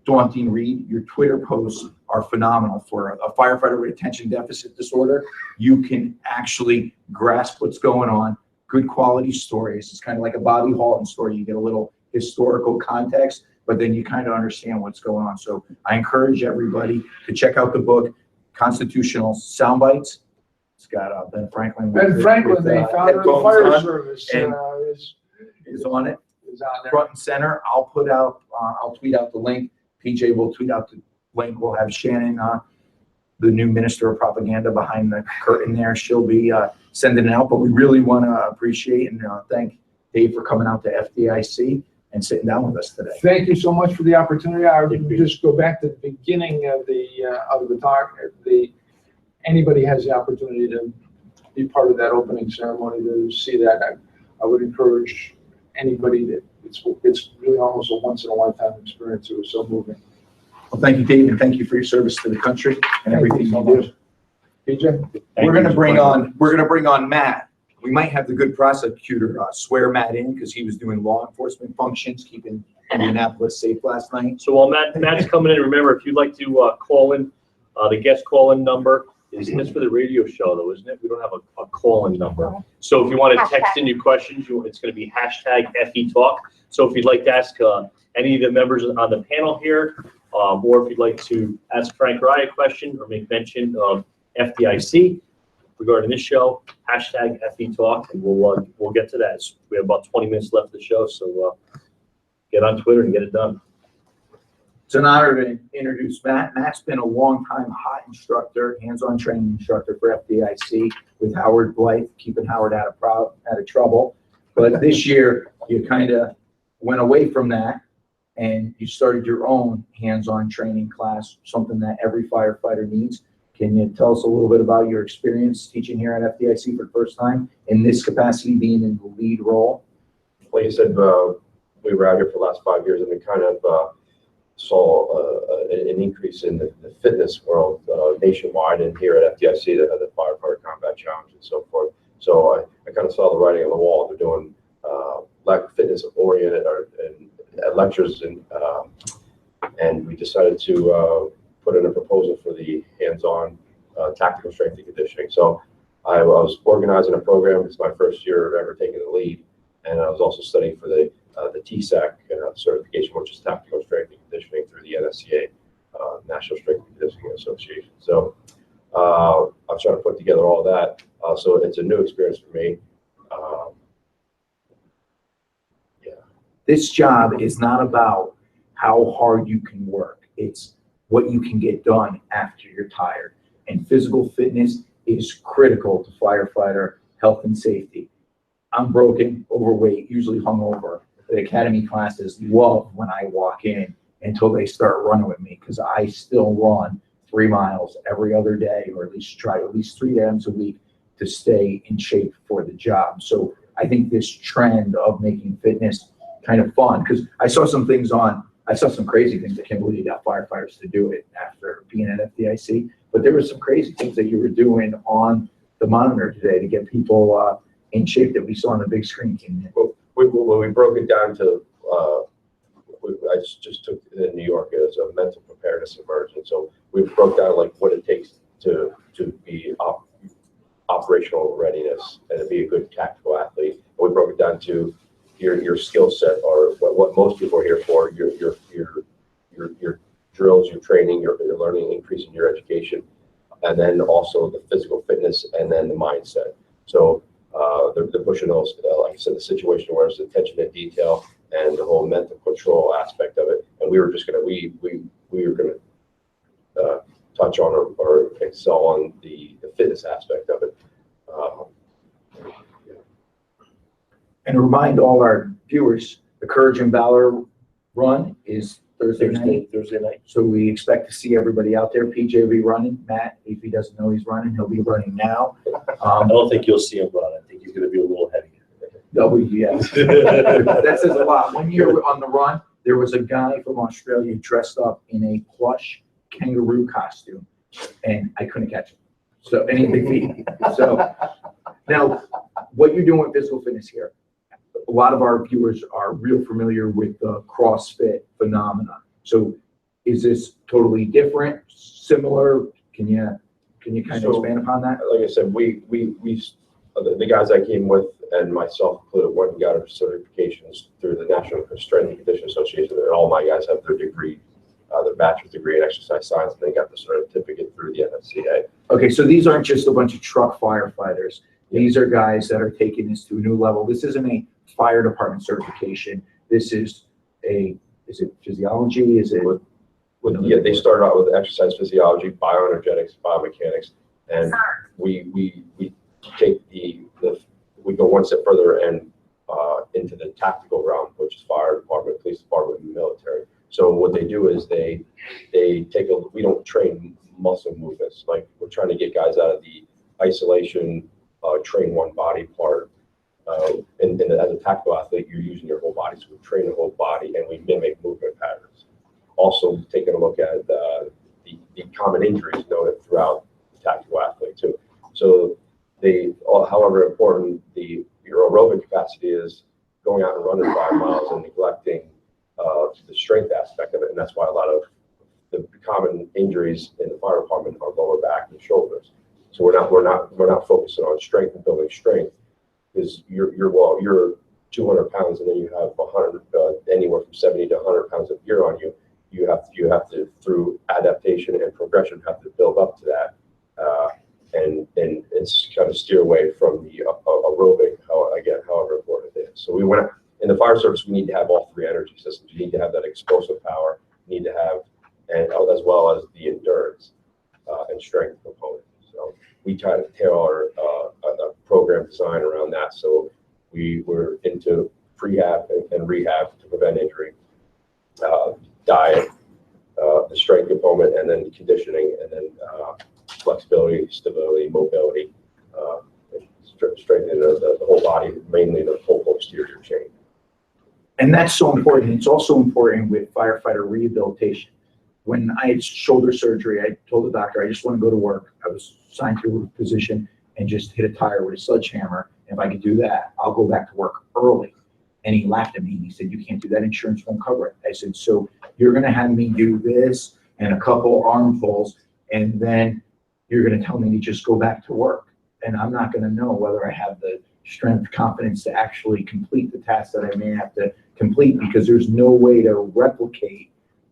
daunting read. Your Twitter posts are phenomenal. For a firefighter with attention deficit disorder, you can actually grasp what's going on, good quality stories. It's kind of like a Bobby Halton story. You get a little historical context, but then you kind of understand what's going on. So I encourage everybody to check out the book, Constitutional Soundbites. It's got Ben Franklin. Ben Franklin, the founder of the fire headphones on, service, and is on it. is on there. Front and center. I'll tweet out the link. PJ will tweet out the link. We'll have Shannon, the new minister of propaganda, behind the curtain there. She'll be sending it out, but we really want to appreciate and thank Dave for coming out to FDIC and sitting down with us today. Thank you so much for the opportunity. I would just go back to the beginning of the talk. Anybody has the opportunity to be part of that opening ceremony, to see that, I would encourage anybody that it's really almost a once in a lifetime experience. It was so moving. Well, thank you, Dave, and thank you for your service to the country and everything you do. PJ? We're gonna bring on Matt. We might have the good prosecutor swear Matt in because he was doing law enforcement functions, keeping Indianapolis safe last night. So while Matt's coming in, remember, if you'd like to call in, the guest call-in number is this for the radio show, though, isn't it? We don't have a call-in number. So if you want to text in your questions, it's going to be #FETalk. So if you'd like to ask any of the members on the panel here, or if you'd like to ask Frank Rye a question or make mention of FDIC regarding this show, #FETalk, and we'll get to that. We have about 20 minutes left of the show, so get on Twitter and get it done. It's an honor to introduce Matt. Matt's been a longtime hot instructor, hands-on training instructor for FDIC with Howard Blythe, keeping Howard out of trouble. But this year, you kind of went away from that and you started your own hands-on training class, something that every firefighter needs. Can you tell us a little bit about your experience teaching here at FDIC for the first time in this capacity, being in the lead role? Like I said, we were out here for the last 5 years, and we kind of saw an increase in the fitness world nationwide, and here at FDIC, the Firefighter Combat Challenge and so forth. So I kind of saw the writing on the wall. They're doing fitness-oriented lectures, and we decided to put in a proposal for the hands-on tactical strength and conditioning. So I was organizing a program. It's my first year of ever taking the lead, and I was also studying for the TSAC certification, which is Tactical Strength and Conditioning through the NSCA, National Strength and Conditioning Association. So I'm trying to put together all that. So it's a new experience for me. Yeah. This job is not about how hard you can work. It's what you can get done after you're tired. And physical fitness is critical to firefighter health and safety. I'm broken, overweight, usually hungover. The academy classes love when I walk in until they start running with me, because I still run 3 miles every other day, or at least try at least 3 times a week to stay in shape for the job. So I think this trend of making fitness kind of fun, because I saw some crazy things. I can't believe you got firefighters to do it after being at FDIC, but there were some crazy things that you were doing on the monitor today to get people in shape that we saw on the big screen. When we broke it down to, I just took it in New York as a mental preparedness immersion. So we broke down like what it takes to be operational readiness and to be a good tactical athlete. And we broke it down to your skill set, or what most people are here for, your drills, your training, your learning, increasing your education, and then also the physical fitness, and then the mindset. So they're pushing those, like I said, the situation awareness, the attention to detail, and the whole mental control aspect of it. And we were just gonna touch on or excel on the fitness aspect of it. And to remind all our viewers, the Courage and Valor run is Thursday night. So we expect to see everybody out there. PJ will be running. Matt, if he doesn't know he's running, he'll be running now. I don't think you'll see him run. I think he's going to be a little heavy. Yes. That says a lot. One year on the run, there was a guy from Australia dressed up in a plush kangaroo costume, and I couldn't catch him. So, and he had big feet. So now, what you're doing with physical fitness here, a lot of our viewers are real familiar with the CrossFit phenomena. So is this totally different, similar? Can you kind of expand upon that? Like I said, the guys I came with and myself included, went and got our certifications through the National Strength and Conditioning Association, and all my guys have their degree, their bachelor's degree in exercise science, and they got the certificate through the NFCA. Okay, so these aren't just a bunch of truck firefighters. These are guys that are taking this to a new level. This isn't a fire department certification. This is is it physiology? Is it? Yeah, they started out with exercise physiology, bioenergetics, biomechanics, and we take we go one step further and into the tactical realm, which is fire department, police department, and military. So what they do is they we don't train muscle movements. Like, we're trying to get guys out of the isolation, train one body part. And as a tactical athlete, you're using your whole body. So we train the whole body and we mimic movement patterns. Also taking a look at the common injuries noted throughout the tactical athlete too. So however important your aerobic capacity is, going out and running 5 miles and neglecting the strength aspect of it. And that's why a lot of the common injuries in the fire department are lower back and shoulders. So we're not focusing on strength and building strength, because you're 200 pounds and then you have 100 anywhere from 70 to 100 pounds of gear on you. You have to, through adaptation and progression, have to build up to that, and it's kind of steer away from the aerobic, however important it is. So we went in the fire service. We need to have all 3 energy systems. You need to have that explosive power. You need to have, and as well as the endurance and strength component. So we try to tailor a program design around that. So we were into prehab and rehab to prevent injury, diet, the strength component, and then conditioning, and then flexibility, stability, mobility, and strengthening the whole body, mainly the whole posterior chain. And that's so important. It's also important with firefighter rehabilitation. When I had shoulder surgery, I told the doctor, I just want to go to work. I was assigned to a position and just hit a tire with a sledgehammer. If I could do that, I'll go back to work early. And he laughed at me and he said, "You can't do that. Insurance won't cover it." I said, "So you're going to have me do this and a couple arm pulls, and then you're going to tell me to just go back to work. And I'm not going to know whether I have the strength, confidence to actually complete the task that I may have to complete, because there's no way to replicate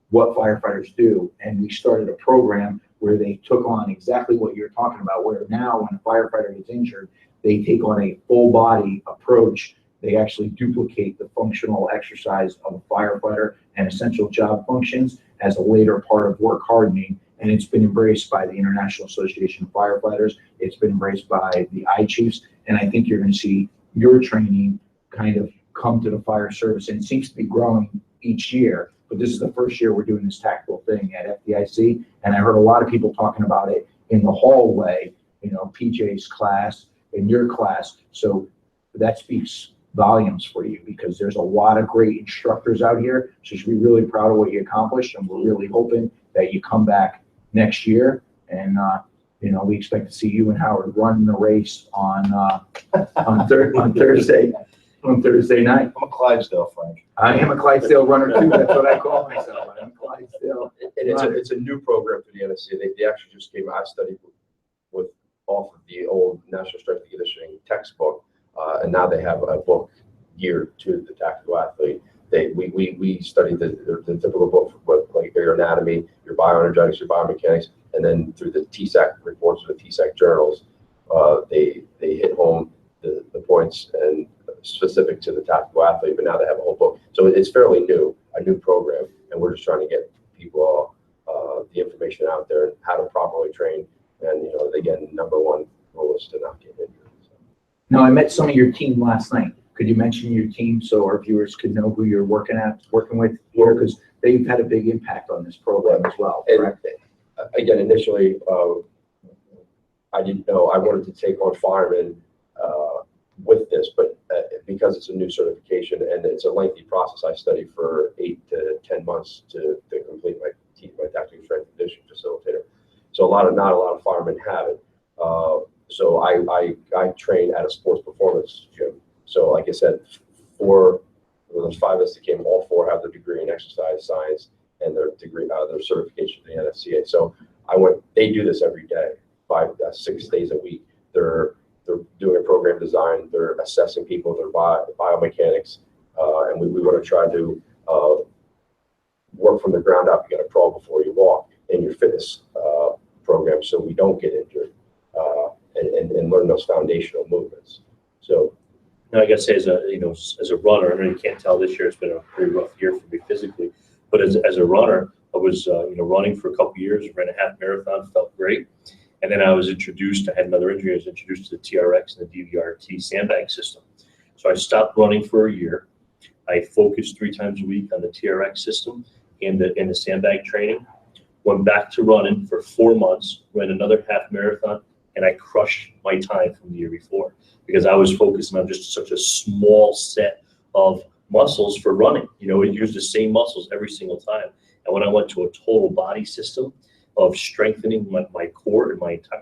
what firefighters do." And we started a program where they took on exactly what you're talking about, where now when a firefighter gets injured, they take on a full body approach. They actually duplicate the functional exercise of a firefighter and essential job functions as a later part of work hardening. And it's been embraced by the International Association of Firefighters. It's been embraced by the I-Chiefs. And I think you're going to see your training kind of come to the fire service. And it seems to be growing each year. But this is the first year we're doing this tactical thing at FDIC. And I heard a lot of people talking about it in the hallway, PJ's class and your class. So that speaks volumes for you, because there's a lot of great instructors out here. So you should be really proud of what you accomplished. And we're really hoping that you come back next year. And, we expect to see you and Howard run the race on Thursday. On Thursday night. I'm a Clydesdale, Frank. I am a Clydesdale runner too. That's what I call myself. I'm a Clydesdale. And it's a new program for the NSC. They actually just came. I studied off of the old National Strength and Conditioning textbook, and now they have a book geared to the tactical athlete. We studied the typical book with like your anatomy, your bioenergetics, your biomechanics, and then through the TSAC reports or the TSAC journals, they hit home the points and specific to the tactical athlete. But now they have a whole book, so it's fairly new, a new program, and we're just trying to get people the information out there and how to properly train. And again, number one rule is to not get injured. Now, I met some of your team last night. Could you mention your team so our viewers could know who you're working with here? Because they've had a big impact on this program as well, correct? And again, initially, I didn't know. I wanted to take on firemen with this, but because it's a new certification and it's a lengthy process, I studied for 8 to 10 months to complete my tactical strength and conditioning facilitator. So not a lot of firemen have it. So I train at a sports performance gym. So like I said, those 5 of us that came, all 4 have their degree in exercise science and their degree, their certification in the NFCA. So they do this every day, 5, 6 days a week. They're doing a program program design. They're assessing people, their biomechanics, and we want to try to work from the ground up. You got to crawl before you walk in your fitness program, so we don't get injured, and learn those foundational movements. So, now I gotta say, as a runner, I know you can't tell this year, it's been a pretty rough year for me physically, but as a runner, I was running for a couple years, ran a half marathon, felt great. And then I was introduced, I had another injury, I was introduced to the TRX and the DVRT sandbag system. So I stopped running for a year. I focused 3 times a week on the TRX system and the sandbag training. Went back to running for 4 months, ran another half marathon, and I crushed my time from the year before because I was focusing on just such a small set of muscles for running. It used the same muscles every single time. And when I went to a total body system of strengthening my core and my entire,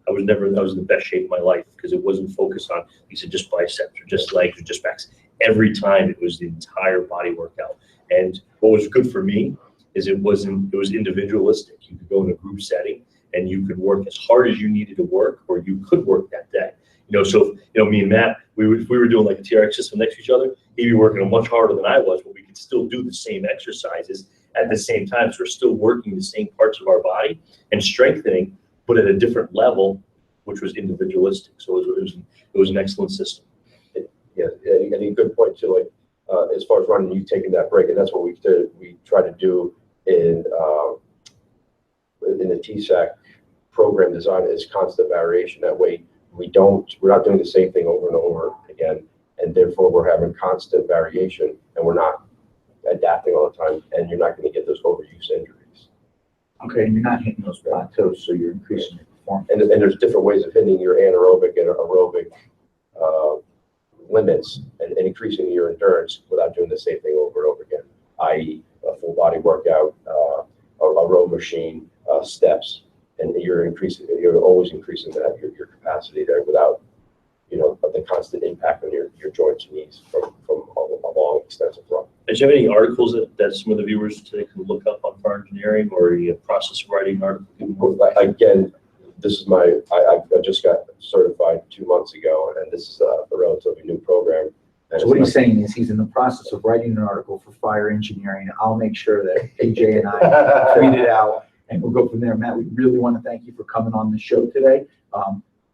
I was in the best shape of my life because it wasn't focused on, you said, just biceps or just legs or just backs. Every time it was the entire body workout. And what was good for me is it was individualistic. You could go in a group setting and you could work as hard as you needed to work, or you could work that day. So me and Matt, if we were doing like a TRX system next to each other, he'd be working much harder than I was, but we could still do the same exercises at the same time. So we're still working the same parts of our body and strengthening, but at a different level, which was individualistic. So it was an excellent system. Yeah, and a good point too. Like as far as running, you taking that break, and that's what we try to do in the TSAC program design is constant variation. That way, we're not doing the same thing over and over again, and therefore we're having constant variation, and we're not adapting all the time, and you're not going to get those overuse injuries. Okay, and you're not hitting those plateaus, so you're increasing your performance. And there's different ways of hitting your anaerobic and aerobic limits and increasing your endurance without doing the same thing over and over again, i.e. a full body workout, a row machine, steps, and you're always increasing your capacity there without, the constant impact on your joints and knees from a long, extensive run. Do you have any articles that some of the viewers today can look up on Fire Engineering, or a process of writing an article? Again, this is I just got certified 2 months ago, and this is a relatively new program. So what he's saying is he's in the process of writing an article for Fire Engineering. I'll make sure that AJ and I tweet it out, and we'll go from there. Matt, we really want to thank you for coming on the show today.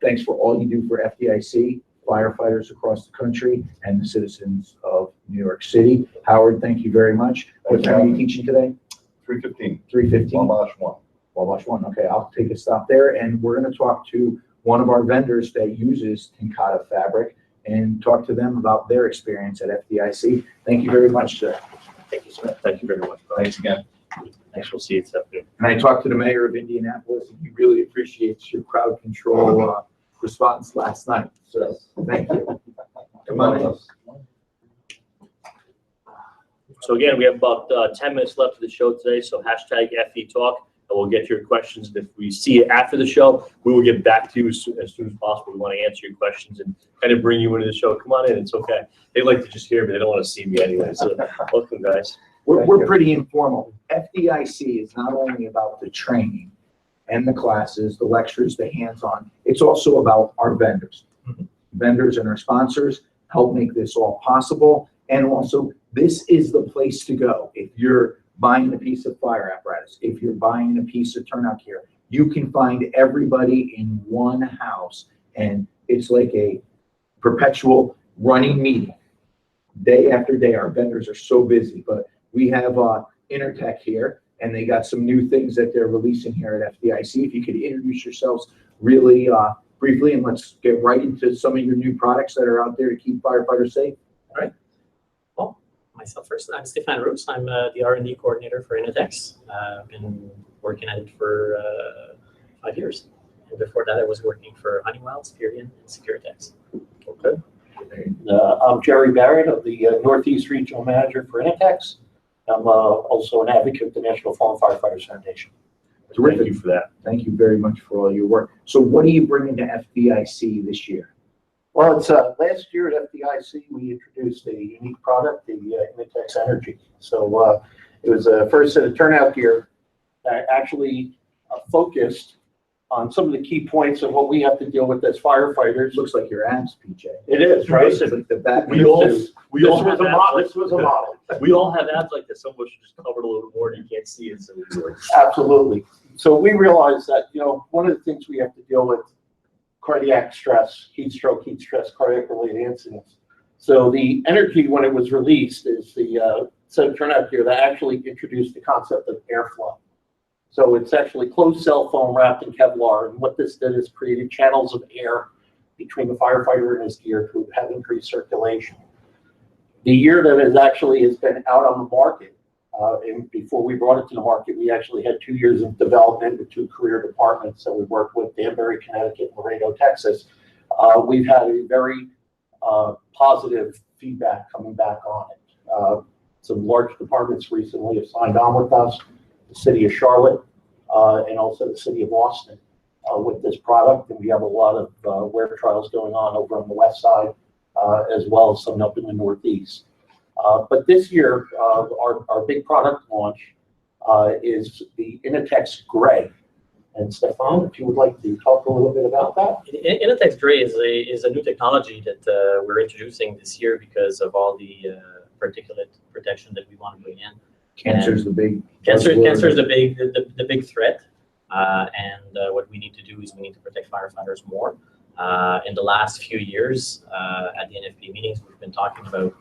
Thanks for all you do for FDIC, firefighters across the country, and the citizens of New York City. Howard, thank you very much. What time are you teaching today? 3:15. 3:15? Wabash 1. Okay, I'll take a stop there, and we're going to talk to one of our vendors that uses Tenkata fabric and talk to them about their experience at FDIC. Thank you very much, sir. Thank you, Smith. Thank you very much. Thanks again. Thanks. We'll see you this afternoon. And I talked to the mayor of Indianapolis, and he really appreciates your crowd control response last night. So thank you. Come on in. So again, we have about 10 minutes left of the show today, so hashtag FE Talk, and we'll get to your questions. If we see it after the show, we will get back to you as soon as possible. We want to answer your questions and kind of bring you into the show. Come on in, it's okay. They like to just hear me. They don't want to see me anyway, so welcome, guys. We're pretty informal. FDIC is not only about the training and the classes, the lectures, the hands-on. It's also about our vendors. Vendors and our sponsors help make this all possible. And also, this is the place to go. If you're buying a piece of fire apparatus, if you're buying a piece of turnout gear, you can find everybody in one house. And it's like a perpetual running meeting. Day after day, our vendors are so busy, but we have Intertech here, and they got some new things that they're releasing here at FDIC. If you could introduce yourselves really briefly, and let's get right into some of your new products that are out there to keep firefighters safe. All right. Well, myself first, I'm Stefan Roos. I'm the R&D coordinator for Intertex. I've been working at it for 5 years. And before that, I was working for Honeywell, Spirion, and Securitex. Okay. I'm Jerry Barrett of the Northeast Regional Manager for Intertex. I'm also an advocate of the National Fallen Firefighters Foundation. Terrific. Thank you for that. Thank you very much for all your work. So what are you bringing to FDIC this year? Well, it's last year at FDIC, we introduced a unique product, the Intertex Energy. So it was first set of turnout gear that actually focused on some of the key points of what we have to deal with as firefighters. It looks like your abs, PJ. It is, right? It's like the back. We all, This we all was have a abs model. like This was a model. We all have abs like this. Some of us should just cover it a little bit more and you can't see it. So we do it. Absolutely. So we realize that, one of the things we have to deal with, cardiac stress, heat stroke, heat stress, cardiac related incidents. So the energy, when it was released, is the set of turnout gear that actually introduced the concept of airflow. So it's actually closed cell foam wrapped in Kevlar. And what this did is created channels of air between the firefighter and his gear to have increased circulation. The year that it actually has been out on the market, and before we brought it to the market, we actually had 2 years of development with 2 career departments that we worked with, Danbury, Connecticut, and Laredo, Texas. We've had a very positive feedback coming back on it. Some large departments recently have signed on with us, the city of Charlotte, and also the city of Austin with this product. And we have a lot of wear trials going on over on the west side, as well as some up in the northeast. But this year, our big product launch is the Inatex Gray. And Stefan, if you would like to talk a little bit about that. Inatex Gray is a new technology that we're introducing this year because of all the particulate protection that we want to bring in. Cancer's the big. Cancer is the big threat, and what we need to do is we need to protect firefighters more. In the last few years, at the NFP meetings, we've been talking about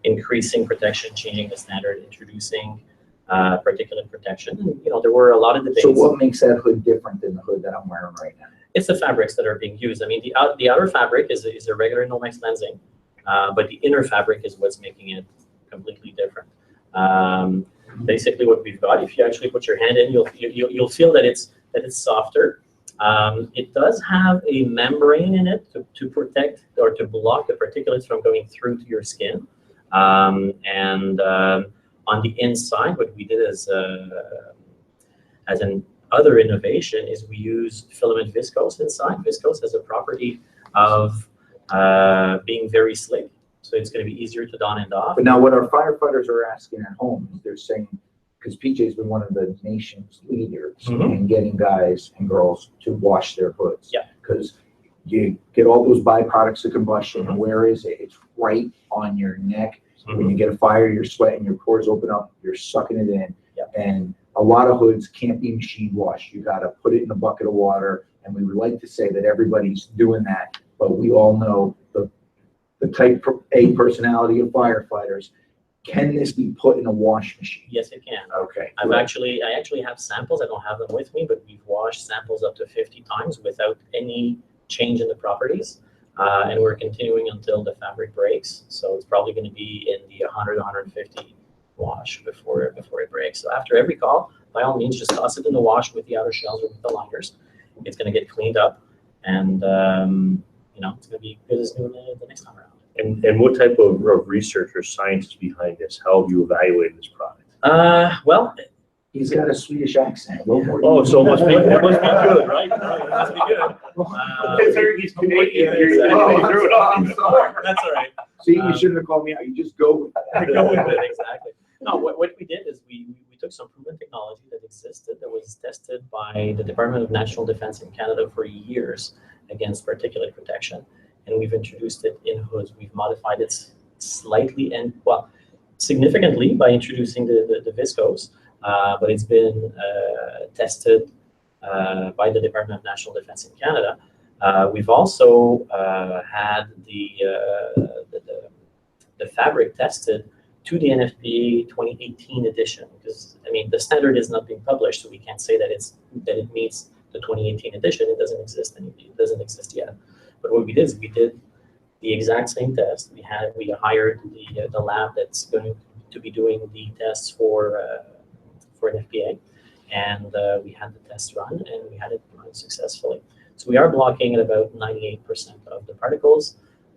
increasing protection, changing the standard, introducing particulate protection. There were a lot of debates. So what makes that hood different than the hood that I'm wearing right now? It's the fabrics that are being used. I mean, the outer fabric is a regular Nomex lensing, but the inner fabric is what's making it completely different. Basically, what we've got, if you actually put your hand in, you'll feel that it's softer. It does have a membrane in it to protect or to block the particulates from going through to your skin. On the inside, what we did as an other innovation is we use filament viscose inside. Viscose has a property of being very slick, so it's going to be easier to don and off. But now what our firefighters are asking at home is they're saying, because PJ's been one of the nation's leaders in getting guys and girls to wash their hoods. Yeah. Because you get all those byproducts of combustion, and where is it? It's right on your neck. When you get a fire, you're sweating, your pores open up, you're sucking it in. Yep. And a lot of hoods can't be machine washed. You got to put it in a bucket of water. And we would like to say that everybody's doing that, but we all know the type A personality of firefighters. Can this be put in a wash machine? Yes, it can. Okay. I actually have samples. I don't have them with me, but we've washed samples up to 50 times without any change in the properties. And we're continuing until the fabric breaks. So it's probably going to be in the 100, 150 wash before it breaks. So after every call, by all means, just toss it in the wash with the outer shells or with the liners. It's going to get cleaned up, and it's going to be good as new the next time around. And what type of research or science is behind this? How have you evaluated this product? Well, He's got a Swedish accent. What more do Oh, you so it need? must be good, right? It must be good. He's Canadian. I'm sorry. That's all right. See, you shouldn't have called me out. You just go with that. Go with it, exactly. No, what we did is we took some proven technology that existed, that was tested by the Department of National Defense in Canada for years against particulate protection, and we've introduced it in hoods. We've modified it slightly and, well, significantly by introducing the viscose, but it's been tested by the Department of National Defense in Canada. We've also had the fabric tested to the NFPA 2018 edition, because I mean the standard is not being published, so we can't say that it meets the 2018 edition. It doesn't exist yet. But what we did is we did the exact same test. We hired the lab that's going to be doing the tests for NFPA, and we had the test run, and we had it run successfully. So we are blocking at about 98% of the particles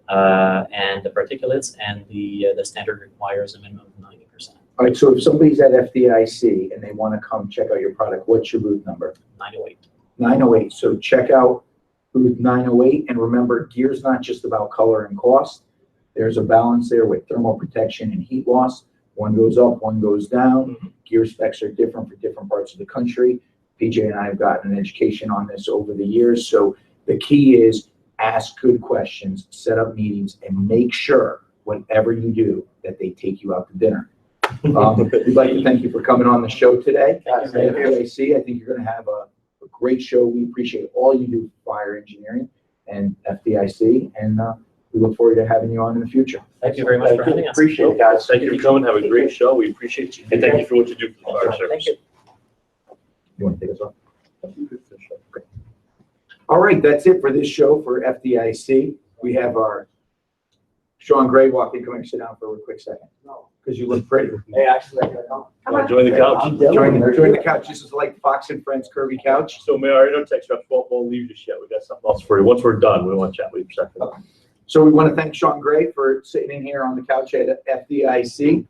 and the particulates, and the standard requires a minimum of 90%. All right, so if somebody's at FDIC and they want to come check out your product, what's your booth number? 908. 908. So check out booth 908, and remember, gear's not just about color and cost. There's a balance there with thermal protection and heat loss. One goes up, one goes down. Gear specs are different for different parts of the country. PJ and I have gotten an education on this over the years. So the key is ask good questions, set up meetings, and make sure whatever you do that they take you out to dinner. We'd like to thank you for coming on the show today. Thank you. FDIC, I think you're going to have a great show. We appreciate all you do for fire engineering and FDIC, and we look forward to having you on in the future. Thank you very much for having us. Appreciate it, guys. Thank you for coming. Have a great show. We appreciate you. And thank you for what you do for the fire service. Thank you. You want to take us off? All right, that's it for this show for FDIC. We have our Sean Gray walking. Come here, sit down for a quick second. No, because you look pretty. Hey, actually, I gotta come. Want to join the couch? Join the couch. This is like Fox and Friends Kirby couch. So Mayor, I know text reps won't leave just yet. We got something else for you. Once we're done, we want to chat with you for a second. So we want to thank Sean Gray for sitting in here on the couch at FDIC.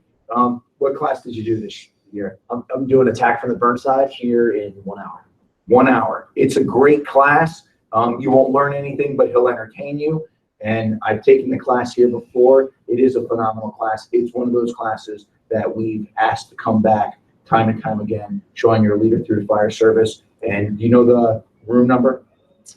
What class did you do this year? I'm doing Attack from the Burnside here in 1 hour. 1 hour. It's a great class. You won't learn anything, but he'll entertain you. And I've taken the class here before. It is a phenomenal class. It's one of those classes that we've asked to come back time and time again, showing you're a leader through the fire service. And you know the room number?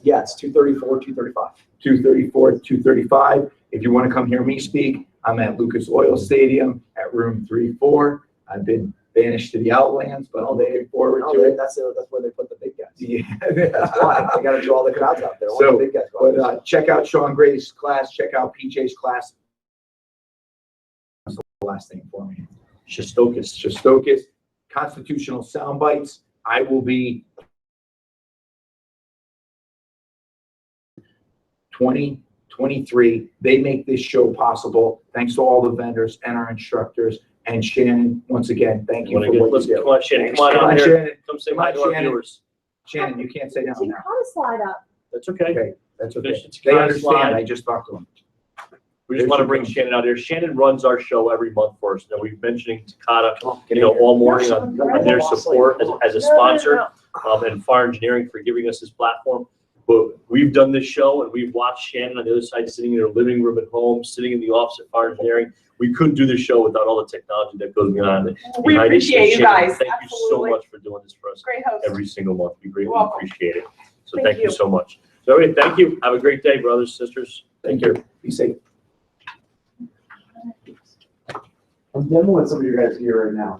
Yeah, it's 234, 235. 234, 235. If you want to come hear me speak, I'm at Lucas Oil Stadium at room 34. I've been banished to the Outlands, but I'm looking forward to it. That's where they put the big guys. Yeah. That's why. They got to draw the crowds out there. So, All the big guys go But out there. check out Sean Gray's class. Check out PJ's class. That's the last thing for me. Shostokis, constitutional sound bites. I will be 2023. They make this show possible. Thanks to all the vendors and our instructors. And Shannon, once again, thank you for what Let's you do. come on, Shannon. Come on Come out on, here. Shannon. Come say Come hi on, to our Shannon. viewers. Shannon, you can't say down there. Slide up. That's okay. Okay, that's okay. It's They kind of understand. slide. I just talked to them. We just want to bring Shannon out here. Shannon runs our show every month for us. Now, we've mentioning Takata, Get you in know, here. all morning on their support as a sponsor, No. and Fire Engineering for giving us this platform. But we've done this show and we've watched Shannon on the other side, sitting in her living room at home, sitting in the office at Fire Engineering. We couldn't do this show without all the technology that goes behind it. We behind it. appreciate you Shannon, guys. Thank you so Absolutely. much for doing this for us Great host. every single month. We greatly You're welcome. appreciate it. So Thank thank you you. so much. So, okay, thank you. Have a great day, brothers, sisters. Thank you. Be safe. I'm demoing some of your guys here right now.